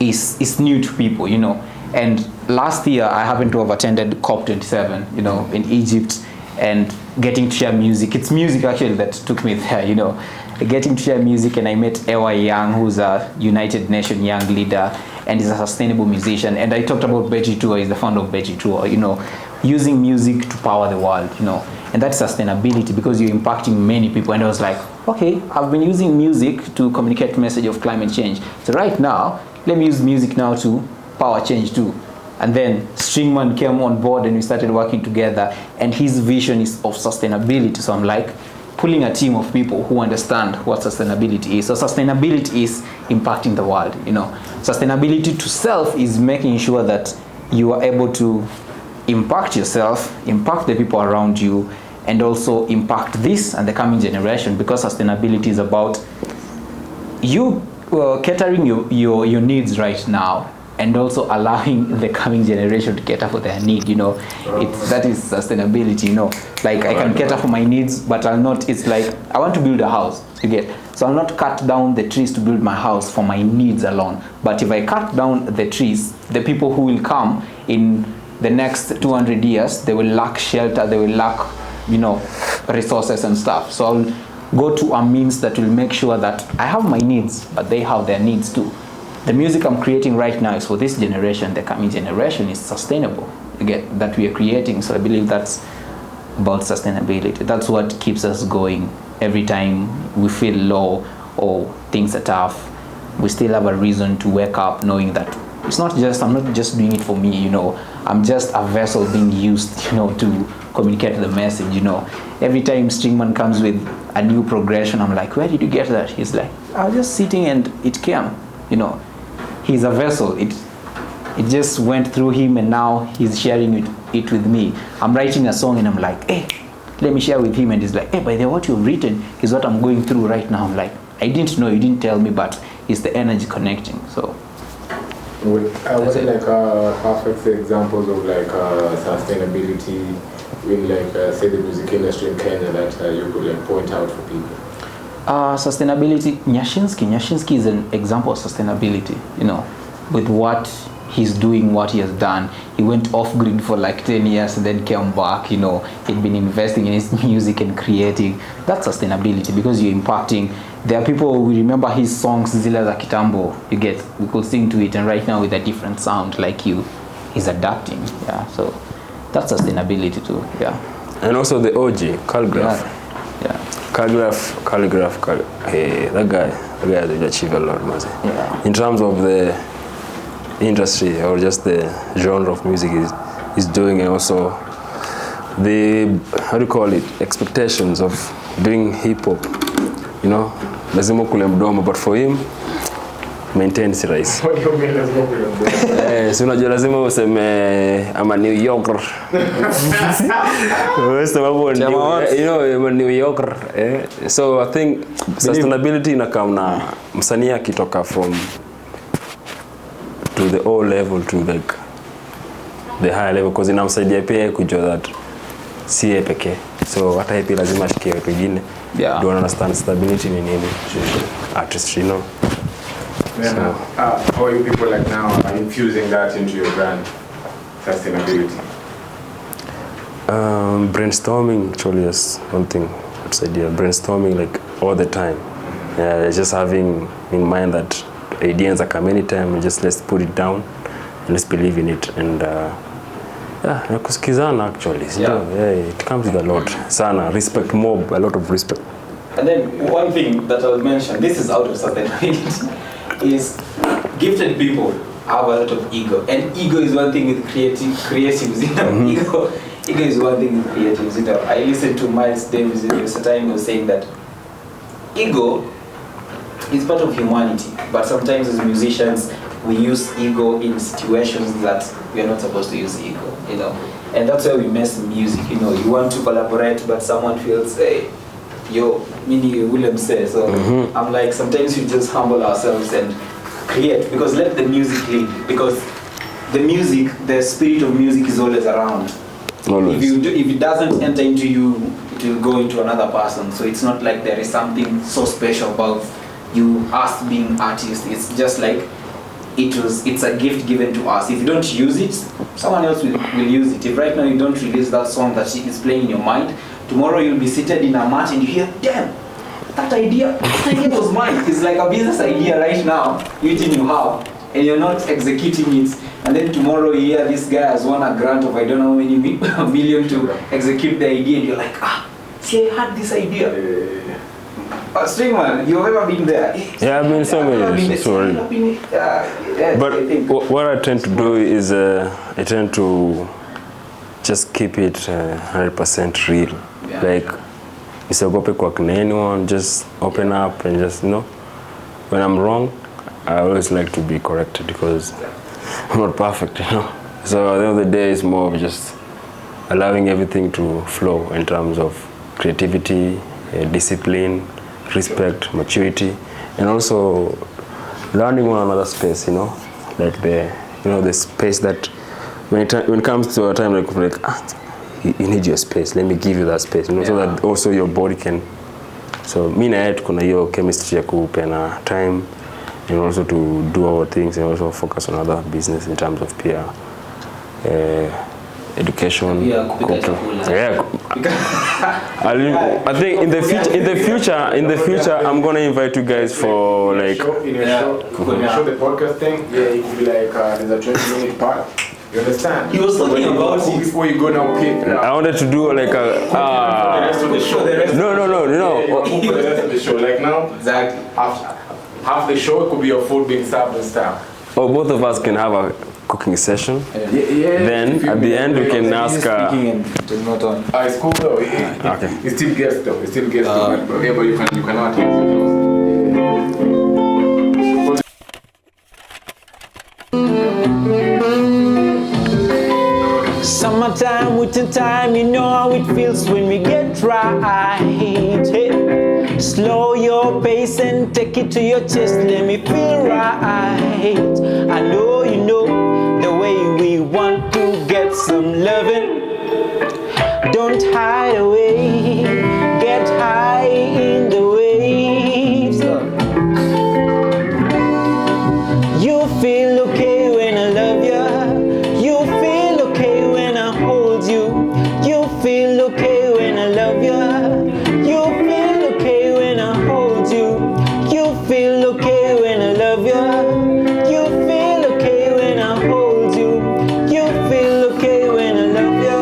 is new to people, you know. And last year, I happened to have attended COP27, you know, in Egypt, and getting to share music. It's music actually that took me there, you know. Getting to share music, and I met Ewa Young, who's a United Nations young leader, and is a sustainable musician. And I talked about Beji Tour, he's the founder of Beji Tour, you know, using music to power the world, you know. And that's sustainability because you're impacting many people. And I was like, okay, I've been using music to communicate message of climate change. So right now, let me use music now to power change too. And then Stringman came on board and we started working together, and his vision is of sustainability. So I'm like pulling a team of people who understand what sustainability is. So sustainability is impacting the world, you know. Sustainability to self is making sure that you are able to impact yourself, impact the people around you, and also impact this and the coming generation, because sustainability is about you catering your needs right now, and also allowing the coming generation to cater for their need, you know. That is sustainability, you know. Like I can cater for my needs, but I'll not, it's like I want to build a house, you get. So I'll not cut down the trees to build my house for my needs alone. But if I cut down the trees, the people who will come in the next 200 years, they will lack shelter, they will lack, you know, resources and stuff. So I'll go to a means that will make sure that I have my needs, but they have their needs too. The music I'm creating right now is for this generation. The coming generation is sustainable, you get, that we are creating. So I believe that's about sustainability. That's what keeps us going. Every time we feel low or things are tough, we still have a reason to wake up knowing that it's not just, I'm not just doing it for me, you know. I'm just a vessel being used, you know, to communicate the message, you know. Every time Stringman comes with a new progression, I'm like, where did you get that? He's like, I was just sitting and it came, you know. He's a vessel. It just went through him, and now he's sharing it with me. I'm writing a song and I'm like, hey, let me share with him, and he's like, hey, by the way, what you've written is what I'm going through right now. I'm like, I didn't know, you didn't tell me, but it's the energy connecting. So what's like perfect examples of like sustainability in like say the music industry in Kenya that you could like point out for people? Sustainability, Nyashinsky is an example of sustainability, you know, with what he's doing, what he has done. He went off grid for like 10 years and then came back, you know. He'd been investing in his music and creating. That's sustainability, because you're impacting. There are people, we remember his songs, Zile za Kitambo, you get, we could sing to it, and right now with a different sound, like you, he's adapting, yeah. So that's sustainability too, yeah. And also the OG, Calligraph. Yeah. Calligraph, hey, that guy has achieved a lot, man. Yeah. In terms of the industry or just the genre of music he's doing, and also the, how do you call it, expectations of doing hip hop, you know, lazima kule mdomo, but for him maintain si rahisi. What do you mean lazima kule mdomo? Si unajua lazima useme I'm a New Yorker. You know, I'm a New Yorker. So I think sustainability inakam na msanii akitoka from to the O level to like the higher level, because inamsaidia pia kujua that si yeye pekee. So hata pia lazima ashikie watu wengine. Yeah. Don't understand stability ni nini. Artistry, you know. Yeah. So, how are you people like now infusing that into your brand, sustainability? Brainstorming actually is one thing. That's idea. Brainstorming like all the time. Yeah, just having in mind that ideas are come anytime, and just let's put it down and let's believe in it. And yeah, nakusikizana actually. Yeah, it comes with a lot. Sana respect, mob, a lot of respect. And then one thing that I'll mention, this is out of sustainability, is gifted people have a lot of ego. And ego is one thing with creatives, you know. Ego is one thing with creatives, you know. I listened to Miles Davis in Versatility, he was saying that ego is part of humanity, but sometimes as musicians we use ego in situations that we are not supposed to use ego, you know. And that's why we mess music, you know. You want to collaborate, but someone feels, hey, yo, mini William says. So I'm like, sometimes we just humble ourselves and create, because let the music lead, because the music, the spirit of music is always around. Always. If it doesn't enter into you, it will go into another person. So it's not like there is something so special about you, us being artists. It's just like it's a gift given to us. If you don't use it, someone else will use it. If right now you don't release that song that is playing in your mind, tomorrow you'll be seated in a mat and you hear, damn, that idea was mine. It's like a business idea right now, you have, and you're not executing it. And then tomorrow you hear this guy has won a grant of I don't know how many million to execute the idea, and you're like, see, I had this idea. Stringman, you've ever been there? Yeah, I've been so many. Sorry. But what I tend to do is I tend to just keep it 100% real. Yeah. Like, usiogope kwa kina anyone, just open up and just, you know, when I'm wrong, I always like to be corrected because I'm not perfect, you know. So at the end of the day, it's more of just allowing everything to flow in terms of creativity, discipline, respect, maturity, and also learning one another's space, you know, like the space that when it comes to a time like you need your space, let me give you that space, you know, so that also your body can. So me na yeye kuna hiyo chemistry ya kupeana time and also to do our things and also focus on other business in terms of peer education. Yeah. I think in the future I'm gonna invite you guys for like when you show the podcast thing, it could be like there's a 20-minute part. You understand? He was talking about it before you go now. I wanted to do like the rest of the show. No. For the rest of the show, like now, exactly. Half the show it could be your food being served and stuff. Or both of us can have a cooking session. Then at the end we can ask. Not on. It's cool though. Okay. It's still guest though. It's still guest. Okay, but you cannot use Summertime, winter time, you know how it feels when we get right. Hey, slow your pace and take it to your chest, let me feel right. I know you know the way we want to get some loving. Don't hide away, get high in the waves. You feel okay when I love you. You feel okay when I hold you. You feel okay when I love you. You feel okay when I hold you. You feel okay when I love you. You feel okay when I hold you. You feel okay when I love you.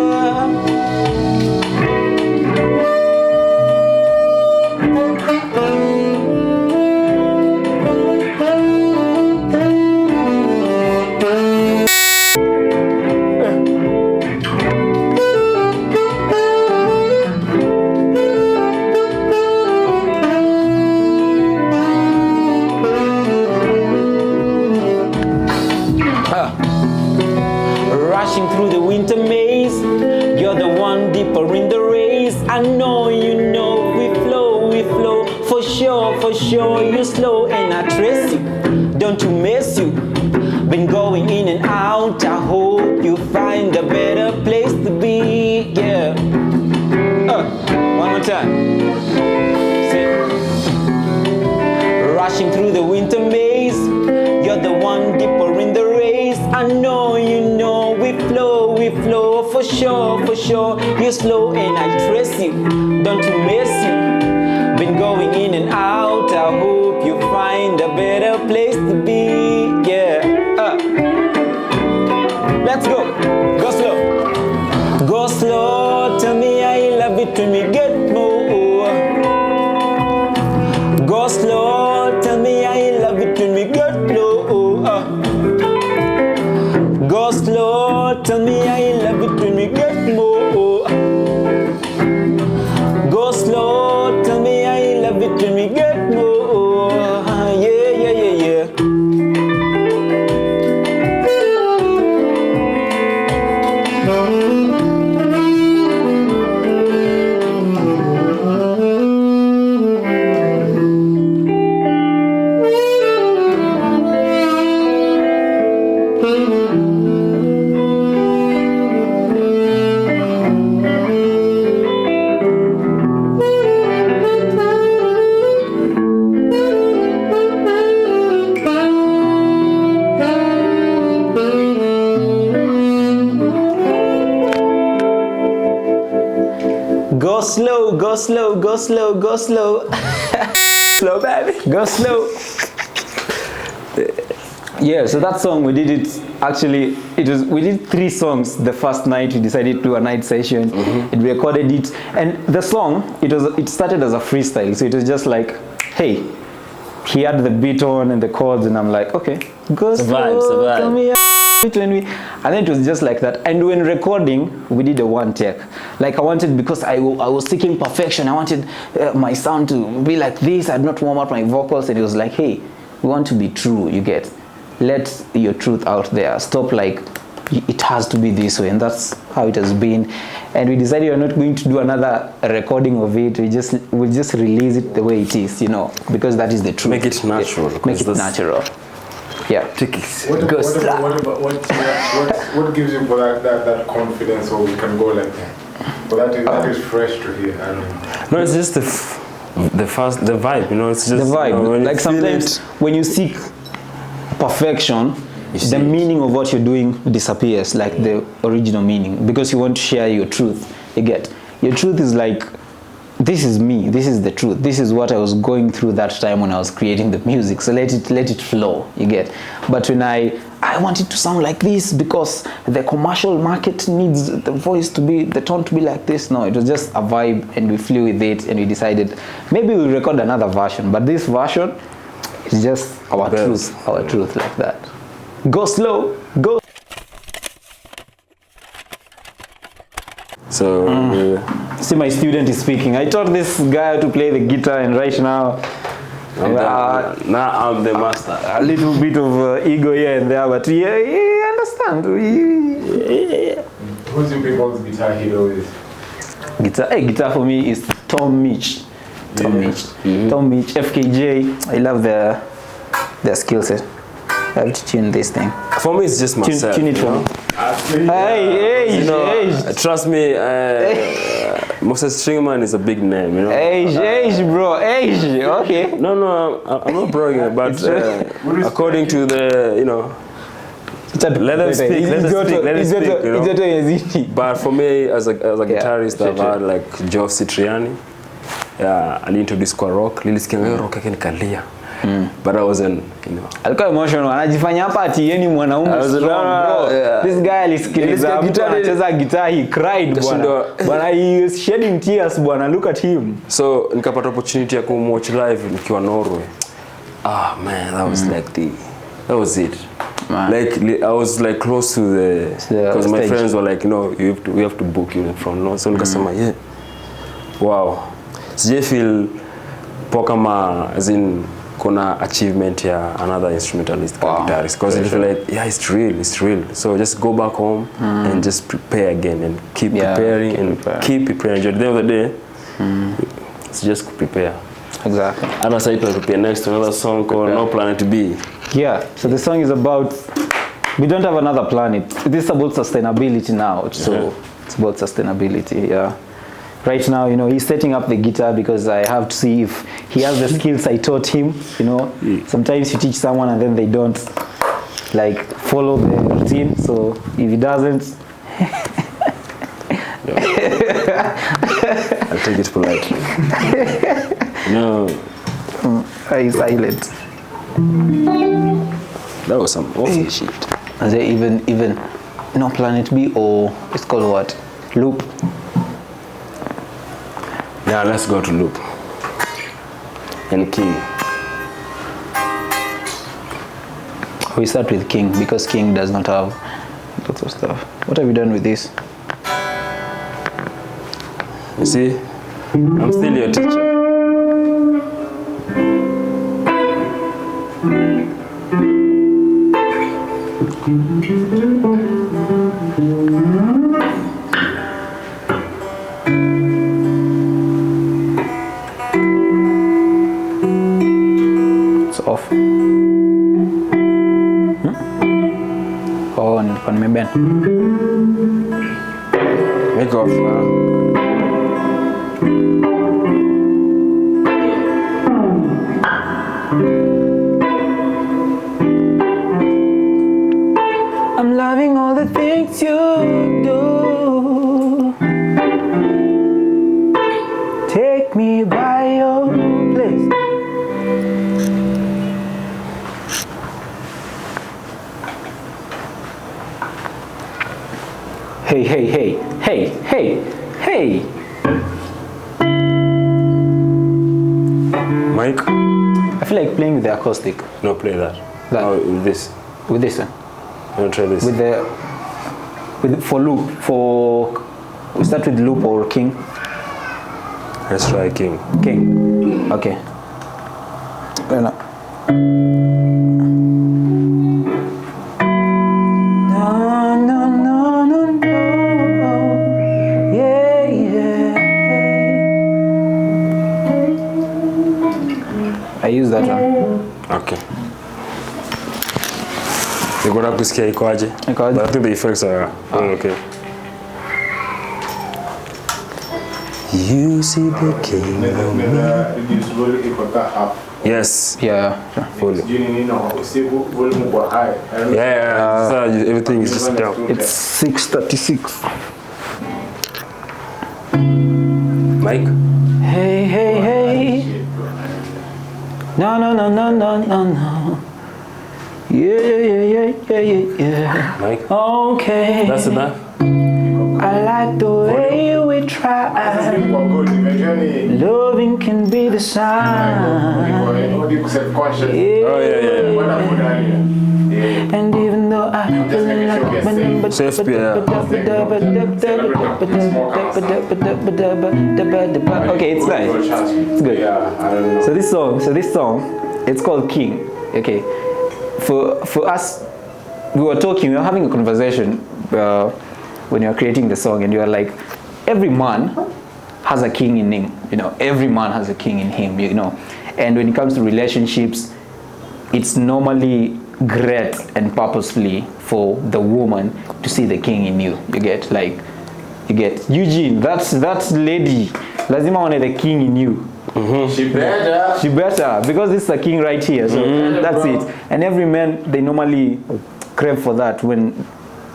Rushing through the winter maze, you're the one deeper in the race. I know you know we flow, for sure, you slow and I trace you, don't you miss you, been going in and out, I hope you find a better place to be, yeah. One more time. Rushing through the winter maze, you're the one deeper in the race. I know you know we flow, for sure, you slow and I trace you, don't you miss you, been going in and out, I hope you find a better place to be, yeah. Let's go slow. Go slow, tell me I love it when we get more. Go slow, tell me I love it when we get low. Go slow, tell me I love it when we get more. Go slow, tell me I love it when we get more. Yeah. Go slow. Slow, baby. Go slow. Yeah, so that song we did it actually. We did 3 songs the first night. We decided to do a night session, and we recorded it. And the song it started as a freestyle, so it was just like, hey, he had the beat on and the chords, and I'm like, okay, go slow, come here. And then it was just like that. And when recording, we did a one take. Like I wanted, because I was seeking perfection. I wanted my sound to be like this. I had not warm up my vocals, and it was like, hey, we want to be true. You get, let your truth out there. Stop like it has to be this way, and that's how it has been. And we decided we're not going to do another recording of it. We'll just release it the way it is, you know, because that is the truth. Make it natural. Make it natural. Yeah. What gives you that confidence, or we can go like that? But that is fresh to hear. I don't know. No, it's just the vibe, you know. It's just the vibe. You know, like sometimes when you seek perfection, the meaning of what you're doing disappears, like the original meaning, because you want to share your truth. You get, your truth is like, this is me, this is the truth, this is what I was going through that time when I was creating the music, so let it flow, you get. But when I want it to sound like this because the commercial market needs the voice to be, the tone to be like this, no, it was just a vibe, and we flew with it, and we decided maybe we'll record another version, but this version is just our truth like that. Go slow, go. So See, my student is speaking. I taught this guy to play the guitar, and right now now I'm the master. A little bit of ego here and there, but yeah, understand. Who's your people's guitar hero is? Guitar for me is Tom Mitch. Tom Mitch, FKJ. I love their skill set. I have to tune this thing. For me, it's just myself. Tune it for me. Hey, trust me, Moses Stringman is a big name, you know. Age, bro, age. Okay. No, I'm not bragging, but according to the, you know, let them speak. But for me, as a guitarist, I've had like Joe Citriani. Yeah, I introduced kwa rock. Nilisikia rock yake nikalia. But I wasn't, you know. Alikuwa emotional. Anajifanya hapa ati yeye ni mwanaume strong, bro. This guy alisikiliza mtu anacheza guitar, he cried bwana. Bwana, he is shedding tears bwana. Look at him. So nikapata opportunity ya kumwatch live nikiwa Norway. Ah man, that was it. Man. Like I was like close to because my friends were like, you know, we have to book you from Norway. So nikasema yeah. Wow. Sije feel pokama as in kuna achievement ya another instrumentalist guitarist, because it's like, yeah, it's real. So just go back home and just prepare again and keep preparing and keep preparing. At the end of the day, it's just prepare. Exactly. And I said to prepare next to another song called No Planet B. Yeah, so the song is about, we don't have another planet. This is about sustainability now. So it's about sustainability, yeah. Right now, you know, he's setting up the guitar because I have to see if he has the skills I taught him, you know. Sometimes you teach someone and then they don't, like, follow the routine. So if he doesn't... I'll take it politely. No. He's silent. That was some awesome shit. Is there even No Planet B, or it's called what? Loop? Yeah, let's go to Loop. And King. We start with King because King does not have lots of stuff. What have you done with this? You see, I'm still your teacher. Off. Oh, nilikuwa nimebend. Make off now. I'm loving all the things you do. Take me by your place. Hey, hey, hey, hey, hey, hey. Mike? I feel like playing with the acoustic. No, play that. That. Oh, with this. With this one. I'm gonna try this. For loop, we start with loop or king. Let's try King. King. Okay. Fair enough. No, no, no, no, no. Yeah, yeah. I use that one. Okay. Nikona kusikia ikoaje? Ikoaje? But I think the effects are okay. You see the king. Yes. Yeah. Fully. Yeah. So everything is just down. It's 6:36. Mike? Hey, hey, hey. No, no, no, no, no, no, no. Yeah, yeah, yeah, yeah, yeah, yeah. Mike? Okay. That's enough? I like the way we try. Loving can be the sign. Oh, yeah. And even though I feel like Safe, yeah. Okay, it's nice. It's good. So this song, it's called King. Okay. For us, we were having a conversation when you were creating the song, and you were like, every man has a king in him, every man has a king in him, and when it comes to relationships, it's normally great and purposefully for the woman to see the king in you. You get Eugene, that's lady, lazima one the king in you. She better, because this is a king right here, so that's it. And every man, they normally crave for that when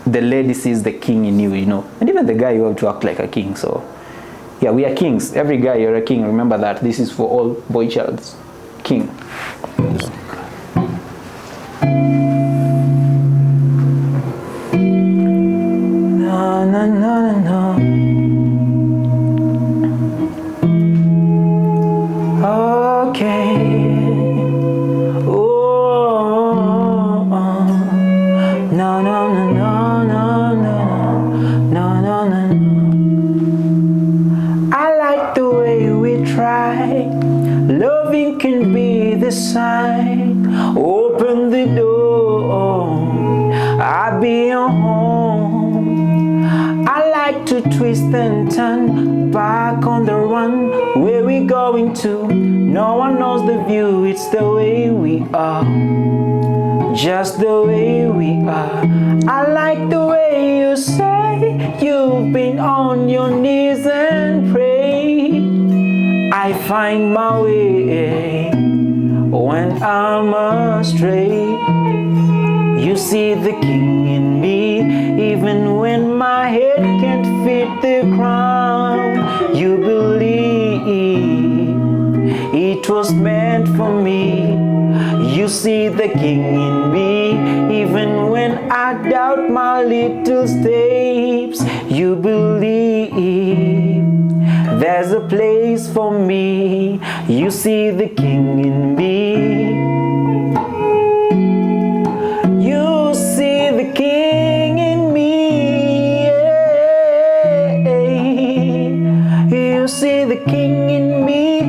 the lady sees the king in you, and even the guy, you have to act like a king. So yeah, we are kings. Every guy, you're a king. Remember that. This is for all boy childs. King. No, no, no, no, no. Okay. Oh, no, no, no, no, no, no, no, no, no. I like the way we try. Loving can be the sign. Open the door. I'll be your home. I like to twist and turn back on the run. Where we going to? No one knows the view. It's the way we are. Just the way we are. I like the way you say you've been on your knees and pray. I find my way when I'm astray. You see the king in me, even when my head can't fit the crown. You believe it was meant for me. You see the king in me, even when I doubt my little steps. You believe there's a place for me. You see the king in me. You see the king in me. You see the king in me,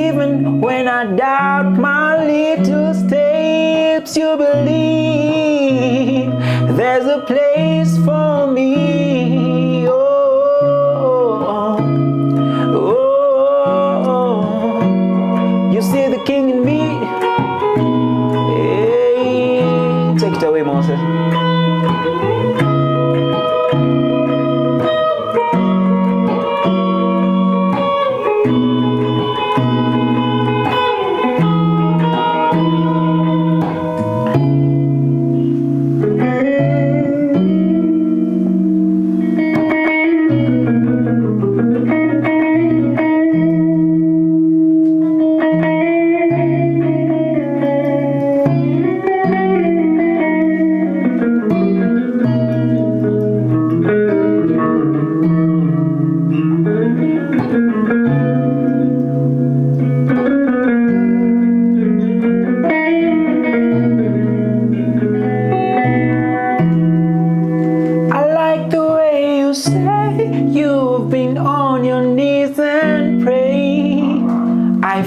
even when I doubt my little steps. You believe there's a place for me. Oh, you see the king in me. Hey, take it away, Moses.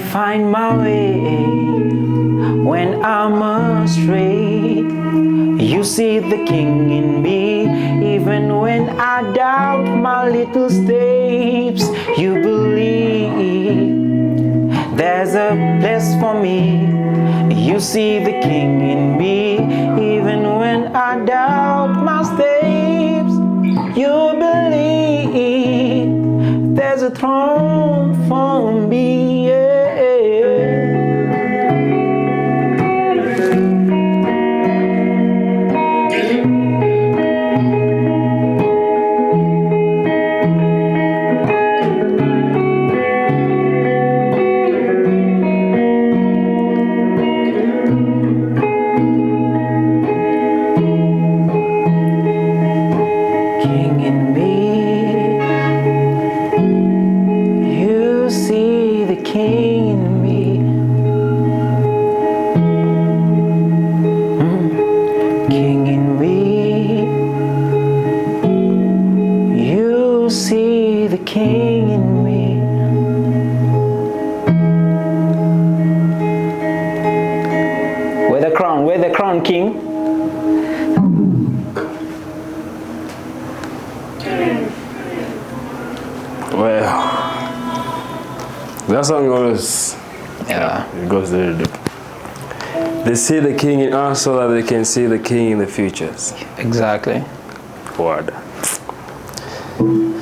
find my way when I'm astray. You see the king in me, even when I doubt my little steps. You believe there's a place for me. You see the king in me, even when I doubt my steps. You believe there's a throne for me. King in me, you see the king in me. King in me, you see the king in me. Wear the crown, king. Well, that song always, it goes very deep. They see the king in us so that they can see the king in the futures. Exactly. Word. From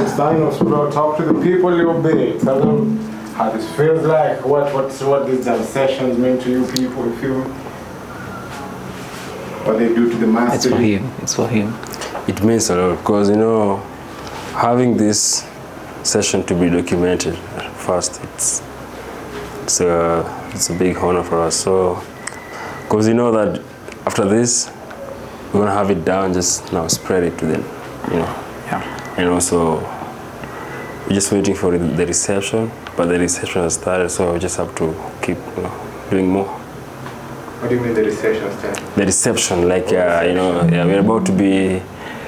Stanos, bro, talk to the people a little bit. Tell them how this feels like. What these jam sessions mean to you people. You feel me? What they do to the master. It's for him. It's for him. It means a lot because, you know, having this session to be documented first, it's a big honor for us. So, because you know that after this, we're gonna have it down, just now spread it to them, you know. Yeah. And also, we're just waiting for the reception, but the reception has started, so we just have to keep, you know, doing more. What do you mean the reception started? The reception, like, you know, we're about to be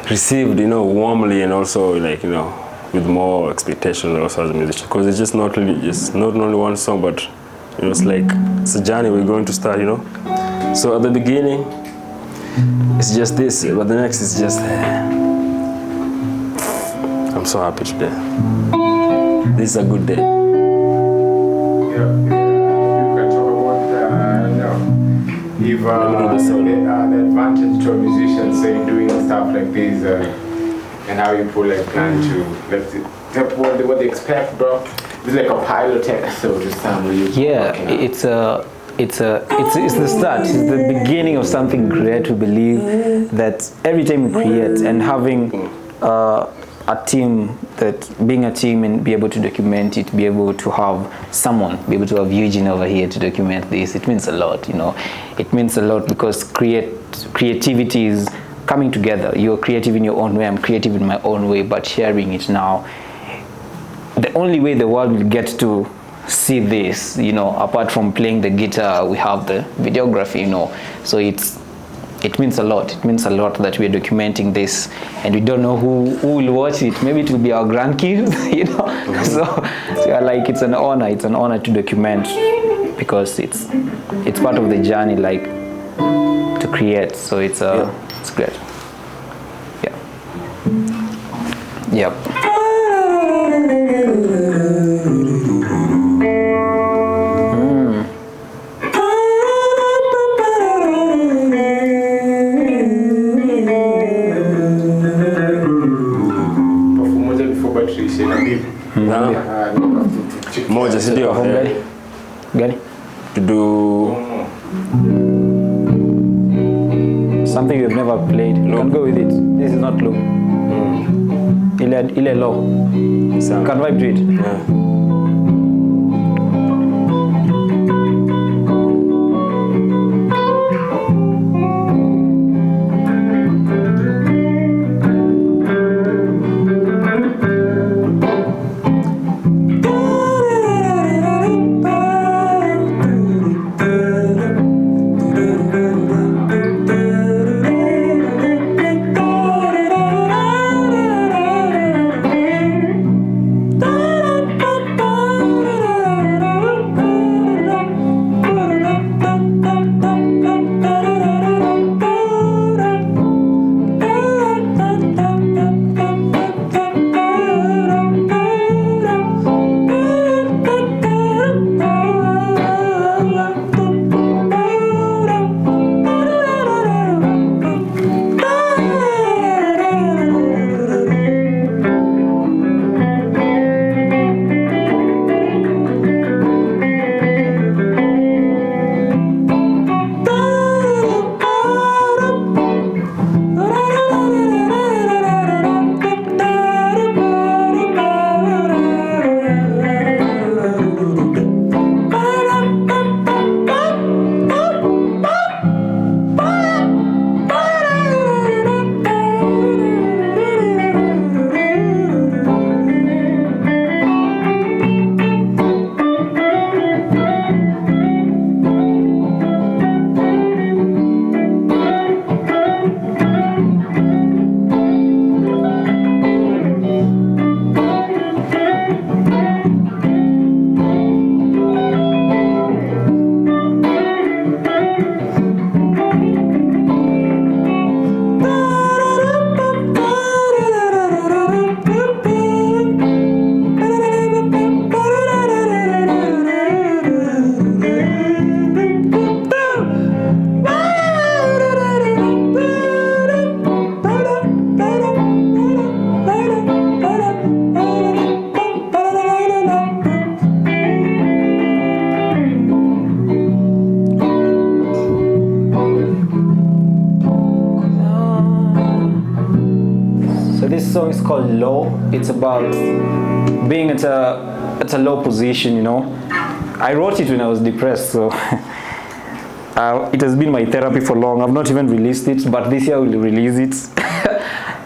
received, you know, warmly, and also, like, you know, with more expectation also as a musician, because it's just not only one song, but you know, it's like it's a journey we're going to start, you know. So at the beginning, it's just this, but the next is just. I'm so happy today. This is a good day. Yeah, you can talk about, you know, if the advantage to a musician, say, doing stuff like this, and how you like plan to, what they expect, bro. It's like a pilot episode or something. Yeah, it's the start. It's the beginning of something great. We believe that every time we create and having a team, that being a team and be able to document it, be able to have someone, be able to have Eugene over here to document this, it means a lot, you know. It means a lot because creativity is coming together. You're creative in your own way, I'm creative in my own way, but sharing it now. The only way the world will get to see this, you know, apart from playing the guitar, we have the videography, you know. So it means a lot. It means a lot that we're documenting this, and we don't know who will watch it. Maybe it will be our grandkids, you know. So like, it's an honor. It's an honor to document because it's part of the journey, like, to create. So it's great. Yeah. Yep. Moja, si ndio? Gani? To do something you've never played. You can go with it. This is not low. Ile low. Sound. Can vibe to it. Yeah. So this song is called Low. It's about being at a low position, you know. I wrote it when I was depressed, so it has been my therapy for long. I've not even released it, but this year we'll release it.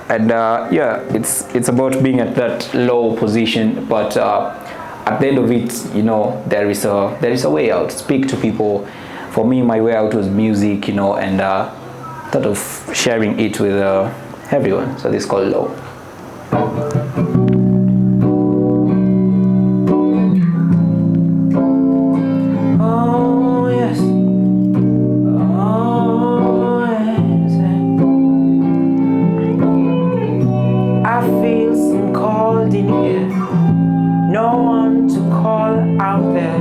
And yeah, it's about being at that low position, but at the end of it, you know, there is a way out. Speak to people. For me, my way out was music, you know, and thought of sharing it with everyone. So this is called Low. Oh yes. Oh yes. I feel some cold in here. No one to call out there.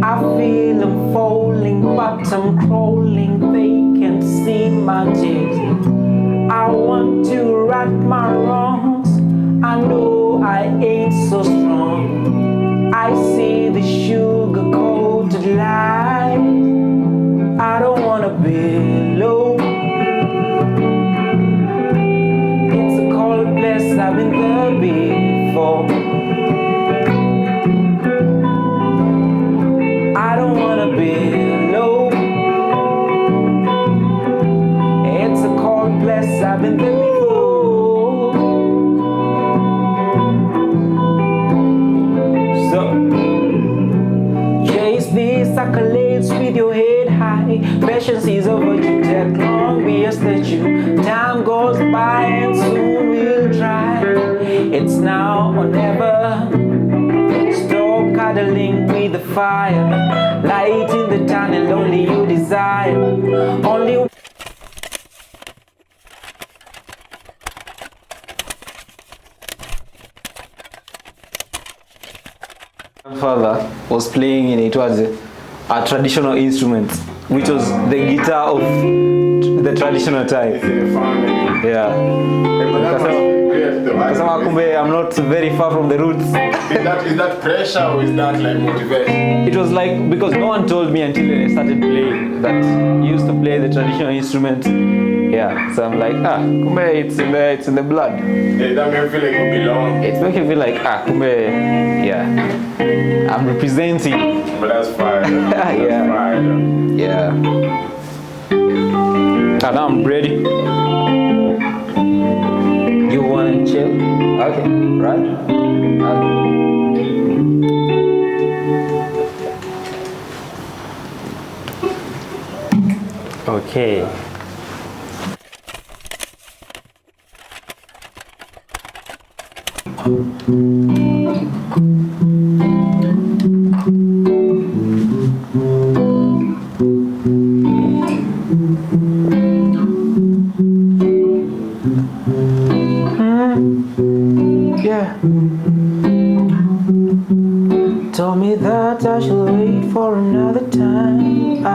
I feel I'm falling, but I'm crawling. They can't see my tears. I want to right my wrongs. I know I ain't so strong. I see the sugar-coated lies. I don't wanna be low. It's a cold place, I've been there before. I don't wanna be low. It's a cold place, I've been there before. So chase these accolades with your head high. Patience is a virtue, take long, be a statue. Time goes by and soon we'll try. It's now or never. Stop cuddling with the fire. Light in the tunnel, only you desire. Only my father was playing in it was a traditional instrument, which was the guitar of the traditional type. Yeah. Kasama kumbe I'm not very far from the roots. Is that pressure or is that like motivation? It was like, because no one told me until I started playing that you used to play the traditional instrument. Yeah, so I'm like, kumbe it's in the blood. Yeah, that makes you feel like you belong. It's making me feel like, kumbe, yeah, I'm representing. But that's fine. That's Yeah. fine. Yeah. And now I'm ready. You wanna chill? Okay, right? Okay. Yeah. Told me that I should wait for another time.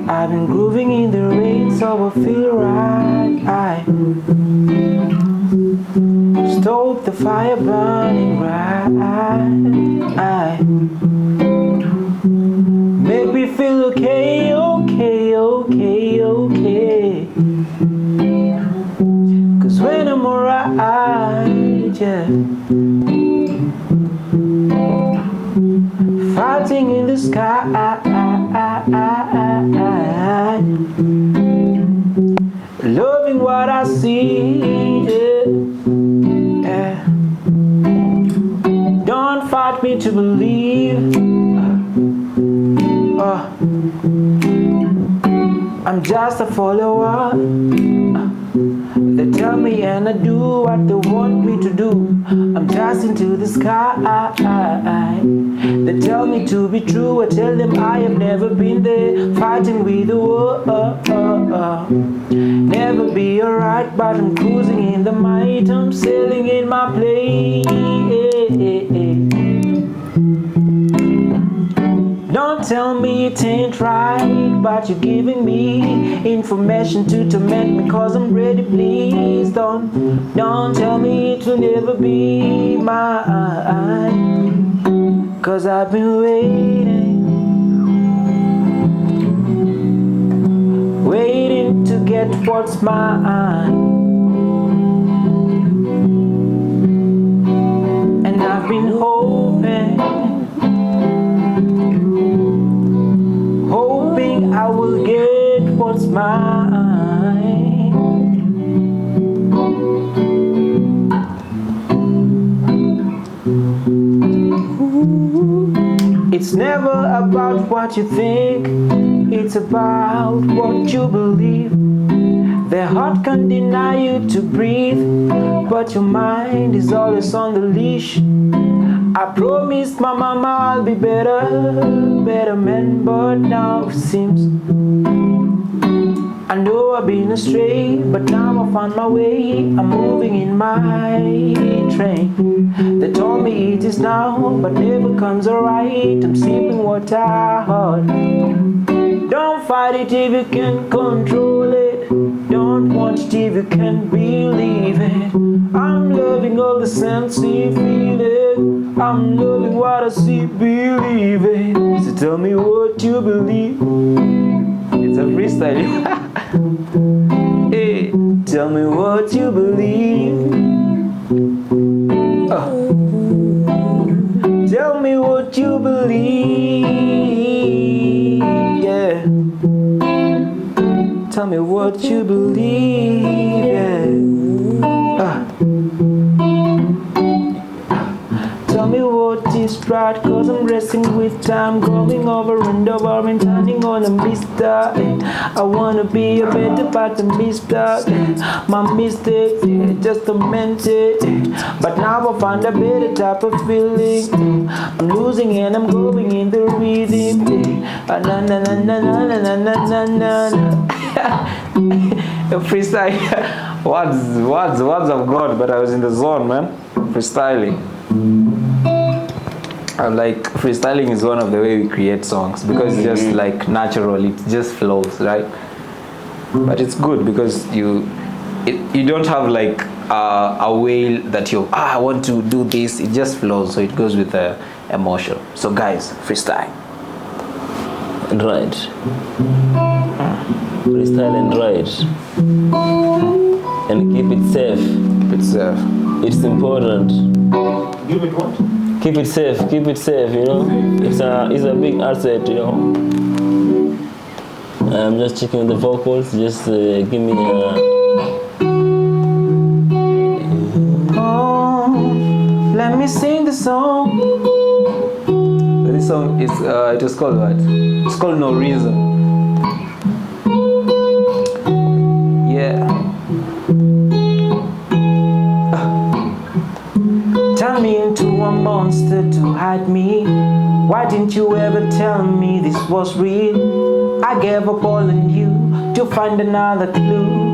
I've been grooving in the rain, so I feel right. Stoke the fire burning right. Make me feel okay, okay, okay, okay. Cause when I'm alright, yeah. Fighting in the sky. Loving what I see, yeah. Don't fight me to believe. I'm just a follower. They tell me and I do what they want me to do. I'm just into the sky. They tell me to be true. I tell them I have never been there. Fighting with the world. Never be alright, but I'm cruising in the might. I'm sailing in my plane. Don't tell me it ain't right, but you're giving me information to torment me, cause I'm ready, please. Don't tell me it will never be mine, cause I've been waiting to get get what's mine. And I've been hoping I will get what's mine. It's never about what you think, it's about what you believe. The heart can't deny you to breathe, but your mind is always on the leash. I promised my mama I'll be better man, but now it seems I know I've been astray, but now I found my way. I'm moving in my train. They told me it is now, but never comes alright. I'm sipping water hard. Don't fight it if you can't control it. Don't want it if you can't believe it. I'm loving all the sense you feel it. I'm loving what I see, believe it. So tell me what you believe. It's a freestyle. Hey, tell me what you believe. Tell me what you believe. Yeah. Tell me what you believe. Yeah. Tell me what is right, cause I'm wrestling with time, going over and over and turning on a mister. I wanna be a better part of mister. My mistakes, just a mental. But now I found a better type of feeling. I'm losing and I'm going in the rhythm. Na na na na na na na na na na. Freestyle. Words of God, but I was in the zone, man. Freestyling. I'm like, freestyling is one of the way we create songs, because it's just like natural, it just flows, right? But it's good because you don't have like a way that I want to do this. It just flows, so it goes with the emotion. So guys, freestyle. Right. Freestyle and write. And keep it safe. Keep it safe. It's important. Give it what? Keep it safe, you know. It's a big asset, you know. I'm just checking the vocals, just give me a... Oh, let me sing the song. This song is, it is called what? It's called No Reason. Yeah. Turn me into a monster to hide me. Why didn't you ever tell me this was real? I gave up all on you to find another clue.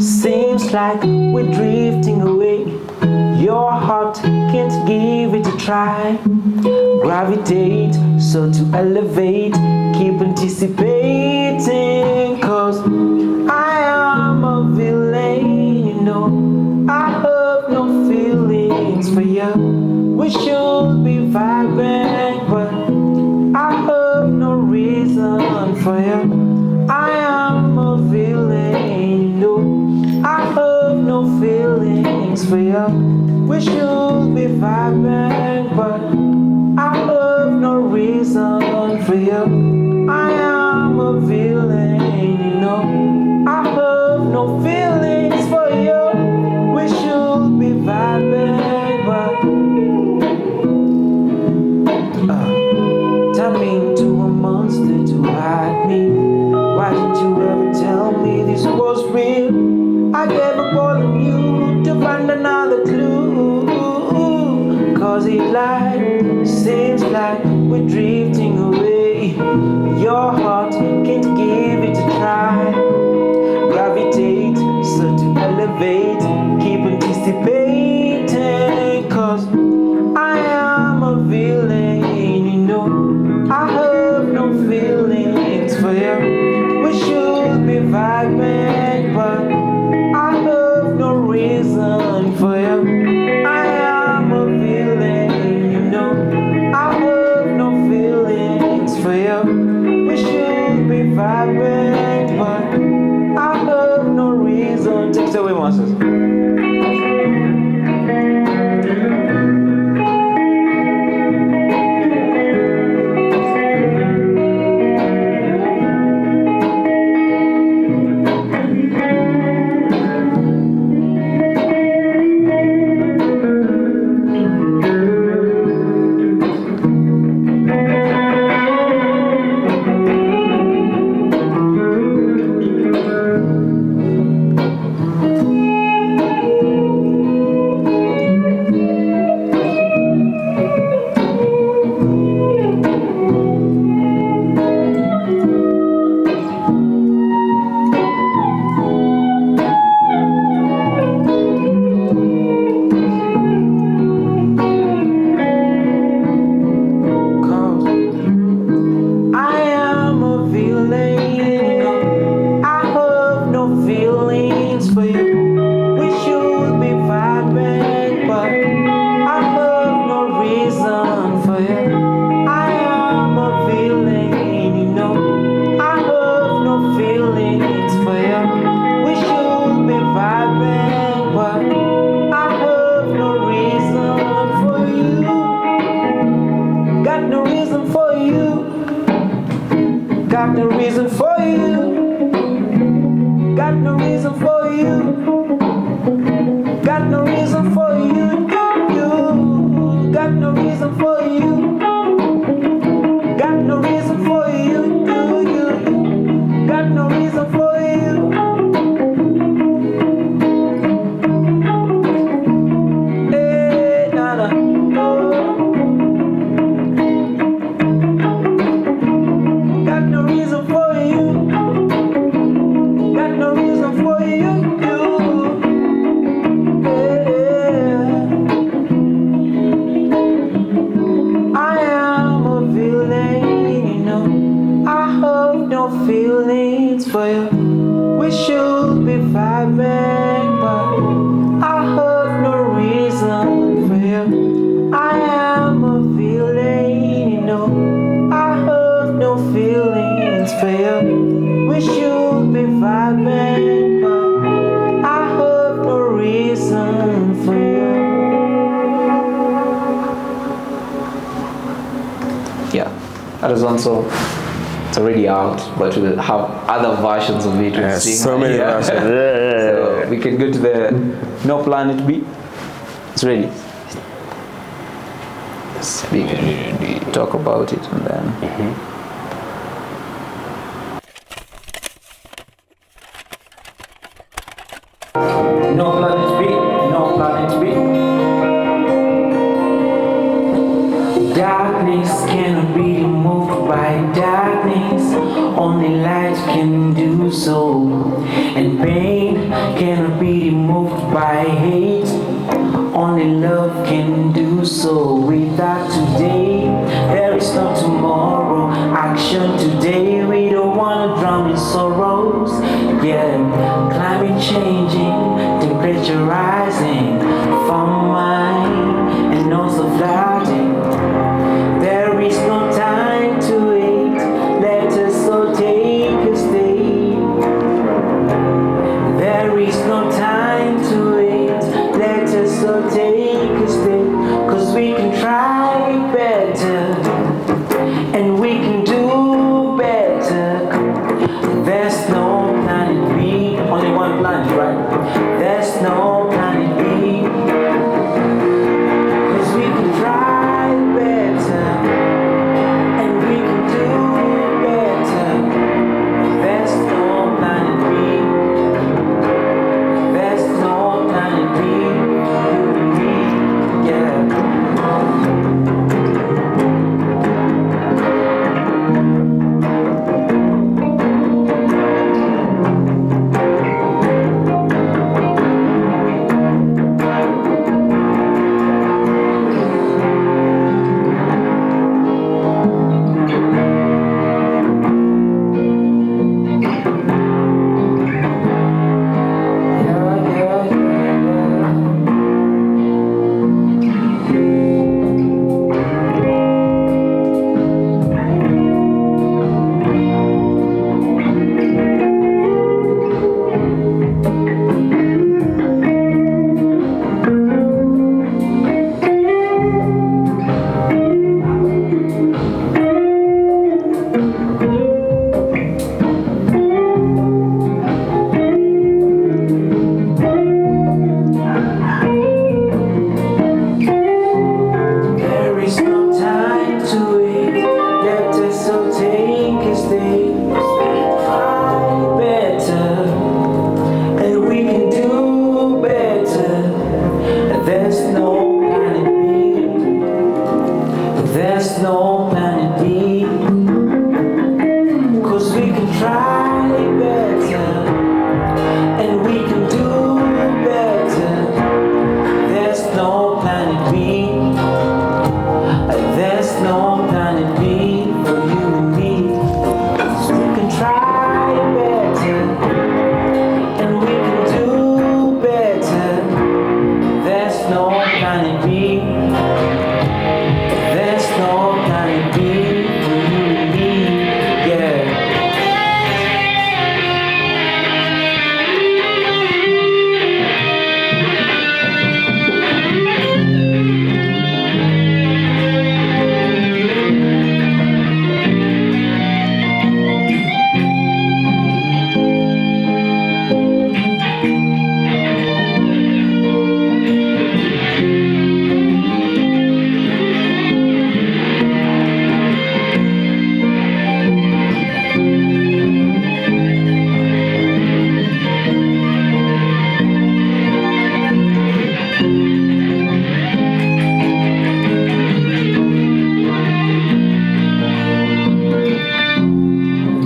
Seems like we're drifting away. Your heart can't give it a try. Gravitate, so to elevate. Keep anticipating, cause I am a villain, you know. I have no feelings for you. We should be vibing, but I have no reason for you. I am a villain, no. I have no feelings for you. We should be vibing, but I have no reason for you. I am a villain, no. I have no feelings for you. We should be vibing, but turn me into a monster to hide me. Why didn't you ever tell me this was real? I gave up all on you to find another clue. Cause it like, seems like we're drifting away. Your heart can't give it a try. Gravitate, so to elevate. Keep anticipating, cause I am a villain, you know. I have no feelings for you. We should be vibing, but I have no reason for you. I am a villain, you know. I have no feelings for you. We should be vibrant, but I have no reason. Take it away, Moses. Got no reason for you. Got no reason for you. Got no reason for you. You got no reason for you. Got no reason for you. You got no reason for you. Hey, nada. Got no reason for you. Got no reason for you. I am a villain, you know. I have no feelings for you. We should be vibing, but I have no reason for you. I am a villain, you know. I have no feelings for you. We should be vibing, but I have no reason for you. Yeah, that is one song. It's already out, but we'll have other versions of it. We'll sing So many yeah. versions. So we can go to the No Planet B. It's ready. We can talk about it and then. No Planet B, No Planet B. Darkness cannot be removed by darkness. Only light can do so. And pain cannot be removed by hate. Only love can do so. Without today, there is no tomorrow. Action today, we don't want to drown in sorrows. Yeah, climate changing, temperature rising, famine and also flooding. There is no time to wait. Let us all take a stay. try better, and we can do better. There's no planet B. There's no planet B for you and me. So we can try better, and we can do better. There's no planet B. There's no planet B for you and me. Yeah.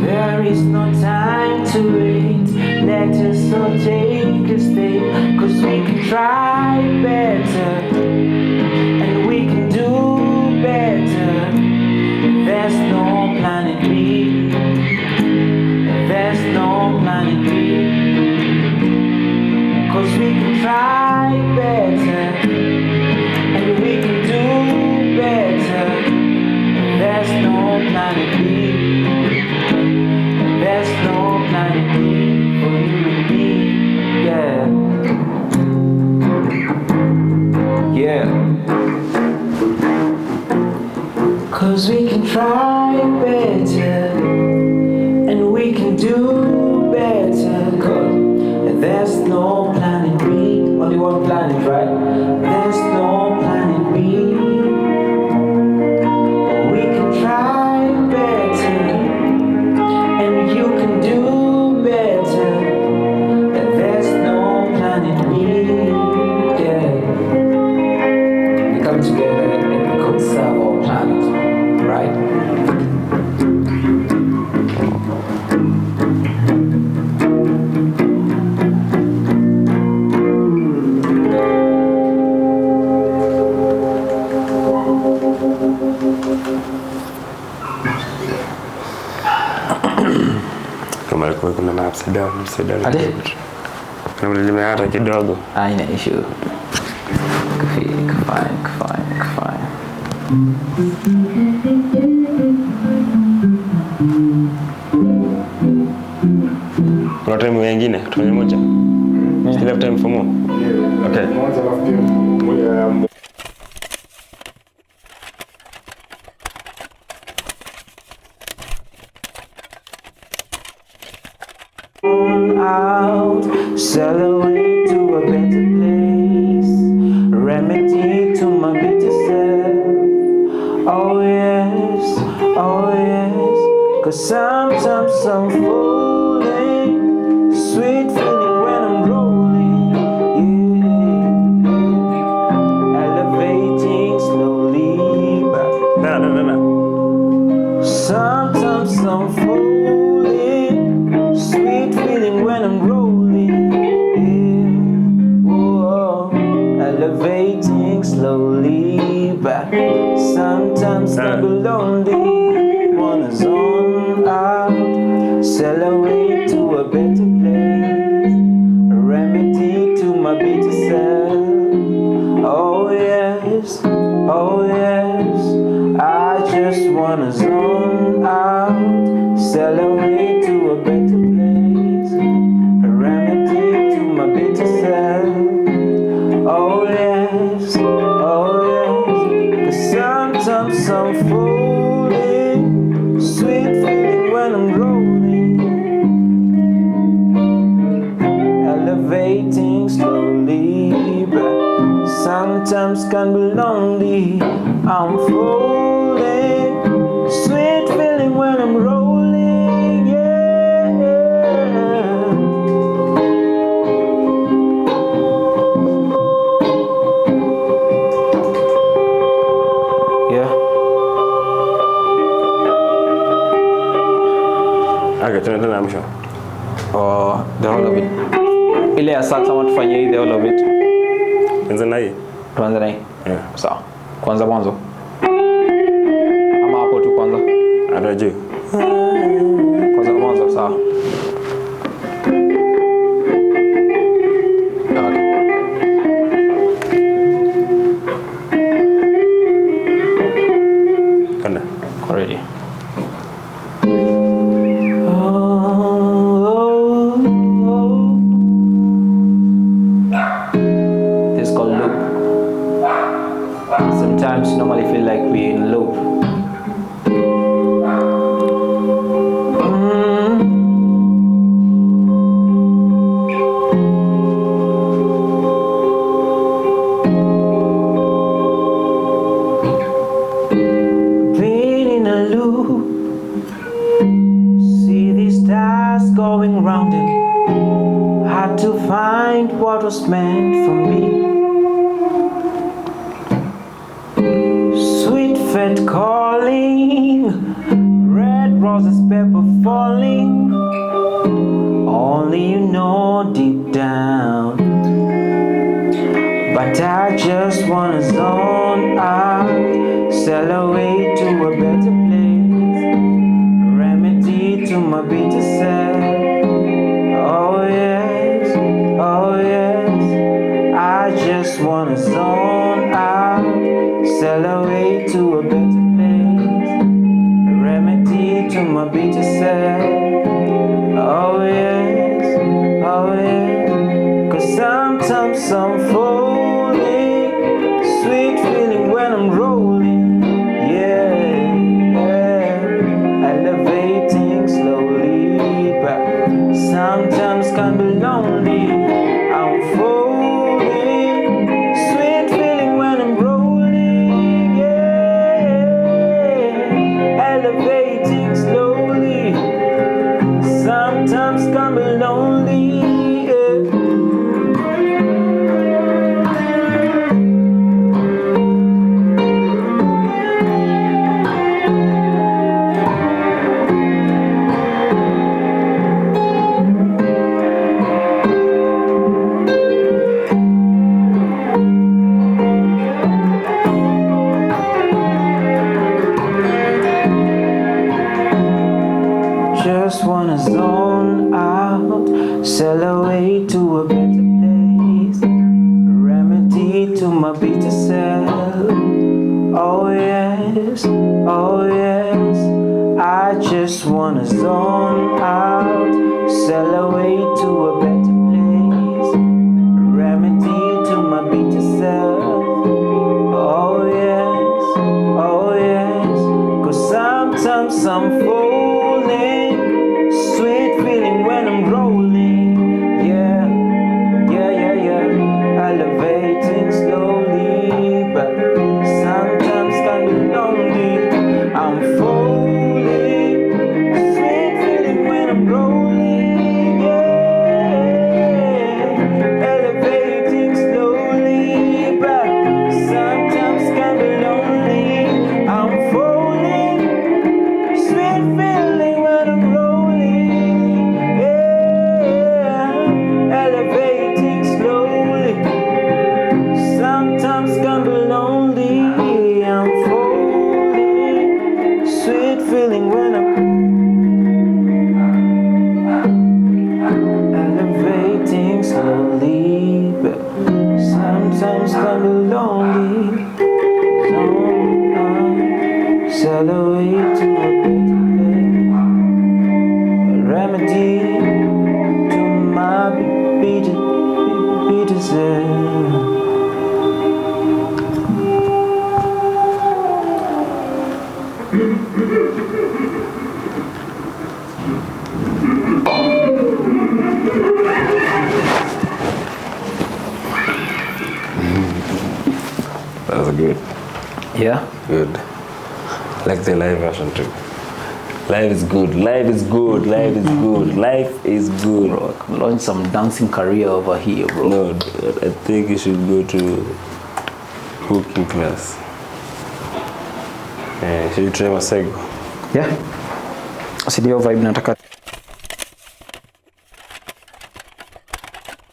There is no time to wait. Let us all take a step, 'cause we can try better, and we can do better. There's no planet B. There's no planet B. 'Cause we can try better, and we can do better. There's no planet B. There's no planet B for you and me, yeah. Yeah. 'Cause we can try better, and we can do better. 'Cause there's no planet B. Only one planet, right? There's no planet B. We can try better, and you can do better. There's no planet B. Yeah. We come together and we conserve our planet, right? Kama alikuwa kuna na upside down Ade? kama limeata kidogo. Haina issue. Fine. Kuna time wengine tufanye moja. Still have time for more. Okay. Mwanzo alafu pia Out, sail away to a better place, remedy to my bitter self. Oh yes, 'cause sometimes I'm falling, sweet feeling when I'm rolling, yeah. Elevating slowly back. No. Sometimes I'm falling, sweet feeling when I'm rolling, yeah. Whoa, elevating slowly back. Sometimes I be lonely, wanna zone out, sail away to a better place, a remedy to my bitter self. Oh yes, I just wanna zone out, sail away to a better place, a remedy to my bitter self. Oh yes, 'cause sometimes I'm falling, sweet feeling when I'm rolling, elevating slowly back. Sometimes can be lonely, I'm falling, sweet feeling when I'm rolling, yeah. Okay, tunaenda mwisho. Or the whole of it. Ile ya sax ama tufanye hii the whole of it. Anza na hii. Tuanze na hii. Yeah. Sawa. Kwanza mwanzo. Ama hapo tu kwanza. Adaje. Kwanza mwanzo sawa. Kanda. Already. This is called loop. Sometimes you normally feel like we're in loop. Been in a loop. See these stars going round and had to find what was meant for me. Sweet fate calling, red roses, pepper falling. Only you know deep down. But I just wanna zone out, sail away to a better place, remedy to my bitter self. Oh yes, I just wanna zone out, sail away to a better place, remedy to my bitter self. Oh yes, 'cause sometimes I'm falling, sweet feeling when I'm rolling, yeah, elevating slowly, but sometimes can be lonely. I'm falling, sweet feeling when I'm rolling, yeah, elevating slowly, sometimes can be lonely, yeah. Just wanna zone out, sail away to a better place, remedy to my bitter self. Oh yes, I just wanna zone out, sail away to a better place, remedy to my bitter self. Oh yes, 'cause sometimes I'm falling, sweet feeling when I'm rolling, yeah, elevating slowly, but sometimes can be lonely. I'm falling, sweet feeling when I'm rolling, yeah, elevating slowly, but sometimes can be lonely. I'm falling, sweet feeling when I'm rolling, yeah, elevating slowly, sometimes can be lonely. I'm falling, sweet feeling when I'm elevating slowly, but sometimes can be lonely. Sail away to a better place, remedy to my bitter self. That was good. Yeah. Good. Like the live version too. Life is good. Life is good. Life is good. Life is good. Bro, I can launch some dancing career over here, bro. No, I think you should go to cooking class. Should you try Masego? Yeah. Si ndio vibe nataka.